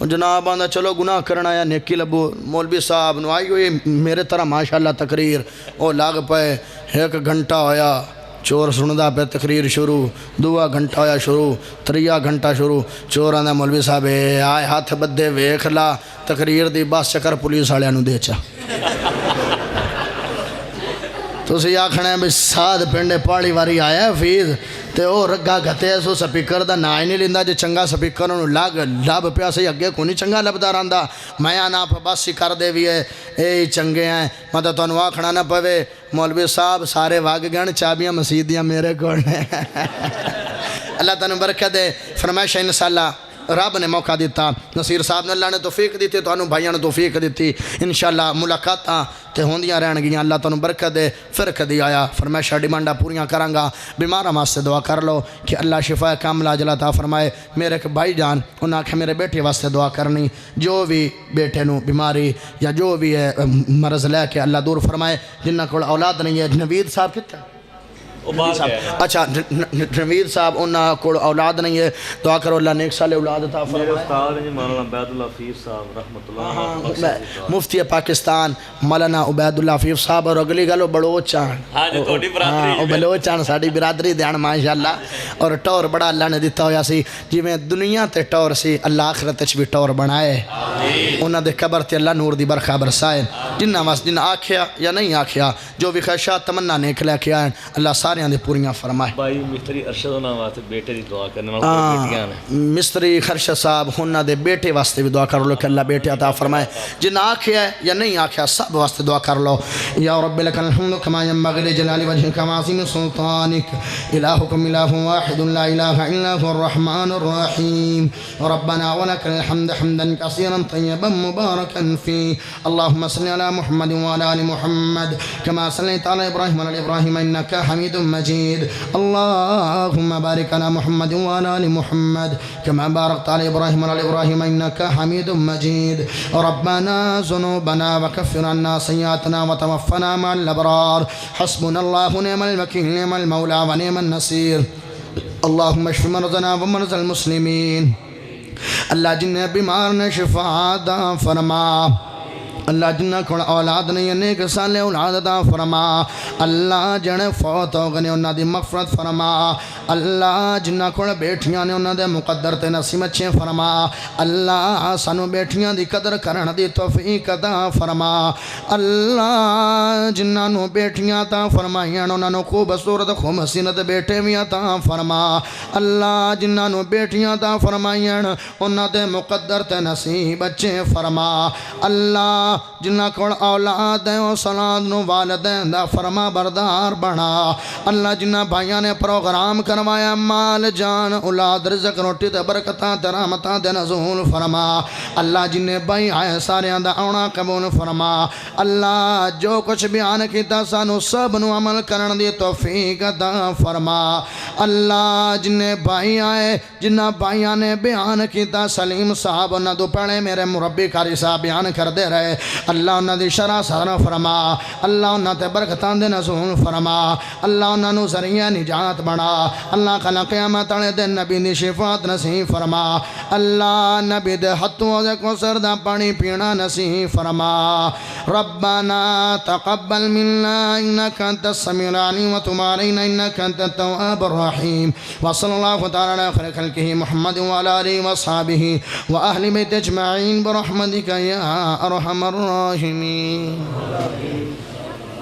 جناب آندہ چلو گناہ کرنا یا نیکی لبو مولوی صاحب نو آئی ہوئی میرے طرح ماشاءاللہ تقریر او لاغ پہ ایک گھنٹہ ہویا چور سندہ پہ تقریر شروع دعا گھنٹہ ہویا شروع تریا گھنٹہ شروع چور آندہ مولوی صاحب آئے ہاتھ بدے ویکھ لا تقریر دی باس چکر پولیس آڑیا نو دے چا تو اسی آکھنا ہے بھئی ساد پنڈے پاڑی واری آیا ہے فیض تے او رگا گھتے سو سپیکر دا نائی نہیں لیندہ جے چنگا سپیکر انہوں لاب پیا سے اگے کونی چنگا لبدار آندہ میں آنا پہ باسی کر دے بھی ہے اے چنگے ہیں مطلب تو انواع کھڑا نہ پوے مولوی صاحب سارے واگ گن چابیاں مسیدیاں میرے کون ہیں اللہ تعالیٰ برکت دے فرمائش انشاءاللہ رب نے موقع دیتا نصیر صاحب نے اللہ نے توفیق دیتی تو انہوں بھائیاں نے توفیق دیتی انشاءاللہ ملاقاتاں تے ہوندیاں رہن گیاں اللہ تعالیٰ برکت دے پھر کدی آیا فرمائشہ ڈیمانڈا پوریاں کرانگا بیمارہ واسطے دعا کر لو کہ اللہ شفا کاملہ عجلہ عطا فرمائے میرے ایک بھائی جان انہوں آکھے میرے بیٹے واسطے دعا کرنی جو بھی بیٹے نو بیماری یا جو بھی ہے مرض لے کے اللہ دور فرمائے جنہ کو اولاد نہیں ہے نوید صاحب کتنا اچھا نوید صاحب انہاں کو اولاد نہیں ہے دعا کرو اللہ نیک سال اولاد عطا فرمائے میرے استاد ہیں مولانا عبید اللہ حفیظ صاحب رحمۃ اللہ مفتی پاکستان مولانا عبید اللہ حفیظ صاحب اور اگلی گلو بلوچان بلوچان ساڑی برادری دیان ماشاءاللہ اور ٹور بڑا اللہ نے دیتا ہویا سی جی میں دنیا تے ٹور سی اللہ آخرت بھی ٹور بنائے انہاں دے قبر تے اللہ نور دی برخہ برسائے جنہ واس جنہ آکھیا یا نہیں آکھیا جو بھی خواہشات تمنا نیک لے کے آئیں اللہ سارے دے پوریاں فرمائے بھائی مستری ارشد ہونا واسطے بیٹے دی دعا کرنے والا بیٹیاں نے مستری خرشد صاحب ہونا دے بیٹے واسطے بھی دعا کر لو کہ اللہ بیٹے عطا فرمائے جن آکھیا ہے یا نہیں آکھیا سب واسطے دعا کر لو یا رب لک الحمد کما ينبغي لجلال وجهك وعظیم سلطانك الہکم الہ واحد لا الہ الا هو الرحمن الرحیم ربنا ولك الحمد حمدا كثيرا طيبا مباركا فيه اللهم صل على محمد وعلى ال محمد كما صليت على ابراهيم وعلى ابراهيم انك حميد مجيد اللهم بارك على محمد وعلى آل محمد كما باركت على إبراهيم وعلى آل إبراهيم إنك حميد مجيد ربنا ذنوبنا وكفر عنا سيئاتنا وتوفنا مع الأبرار حسبنا الله ونعم الوكيل نعم المولى ونعم النصير اللهم اشف مرضنا ومرضى المسلمين اللہ جنہیں بیمار نے شفا عطا فرما اللہ جنہ کھڑ اولاد نہیں نیک صالح اولاد عطا فرما اللہ جنہیں فوت ہو گئے انہاں دی مغفرت فرما اللہ جنہ کھڑ بیٹھیاں نے انہاں دے مقدر تے نصیب اچھے فرما اللہ سانو بیٹھیاں دی قدر کرن دی توفیق عطا فرما اللہ جنہ نو بیٹھیاں عطا فرمائیاں انہاں نو خوبصورت خوب حسینت بیٹھے بھی عطا فرما اللہ جنہ نو بیٹھیاں عطا فرمائیاں انہاں دے مقدر تے نصیب اچھے فرما اللہ جنہ کھڑ اولاد ہیں او سلاد نو والدین دا فرما بردار بنا اللہ جنہ بھائیاں نے پروگرام کروایا مال جان اولاد رزق روٹی دے برکتاں تے رحمتاں دے نزول فرما اللہ جنہ بھائی آئے سارے دا آنا قبول فرما اللہ جو کچھ بیان کیتا سانو سب نو عمل کرن دی توفیق عطا فرما اللہ جنہ بھائی آئے جنہ بھائیاں نے بیان کیتا سلیم صاحب انہاں دو پڑھے میرے مربی کاری صاحب بیان کر دے رہے اللہ انہاں دی شرح سارا فرما اللہ انہاں تے برکتاں دے نزول فرما اللہ انہاں نو ذریعہ نجات بنا اللہ خلا قیامت والے دن نبی دی شفاعت نصیب فرما اللہ نبی دے ہتھوں دے کوثر دا پانی پینا نصیب فرما ربنا تقبل منا انك انت السميع العليم وتب علينا انك انت التواب الرحيم وصلى الله تعالى على خير خلقه محمد وعلى اله وصحبه واهل بيت اجمعين برحمتك يا ارحم الراحمين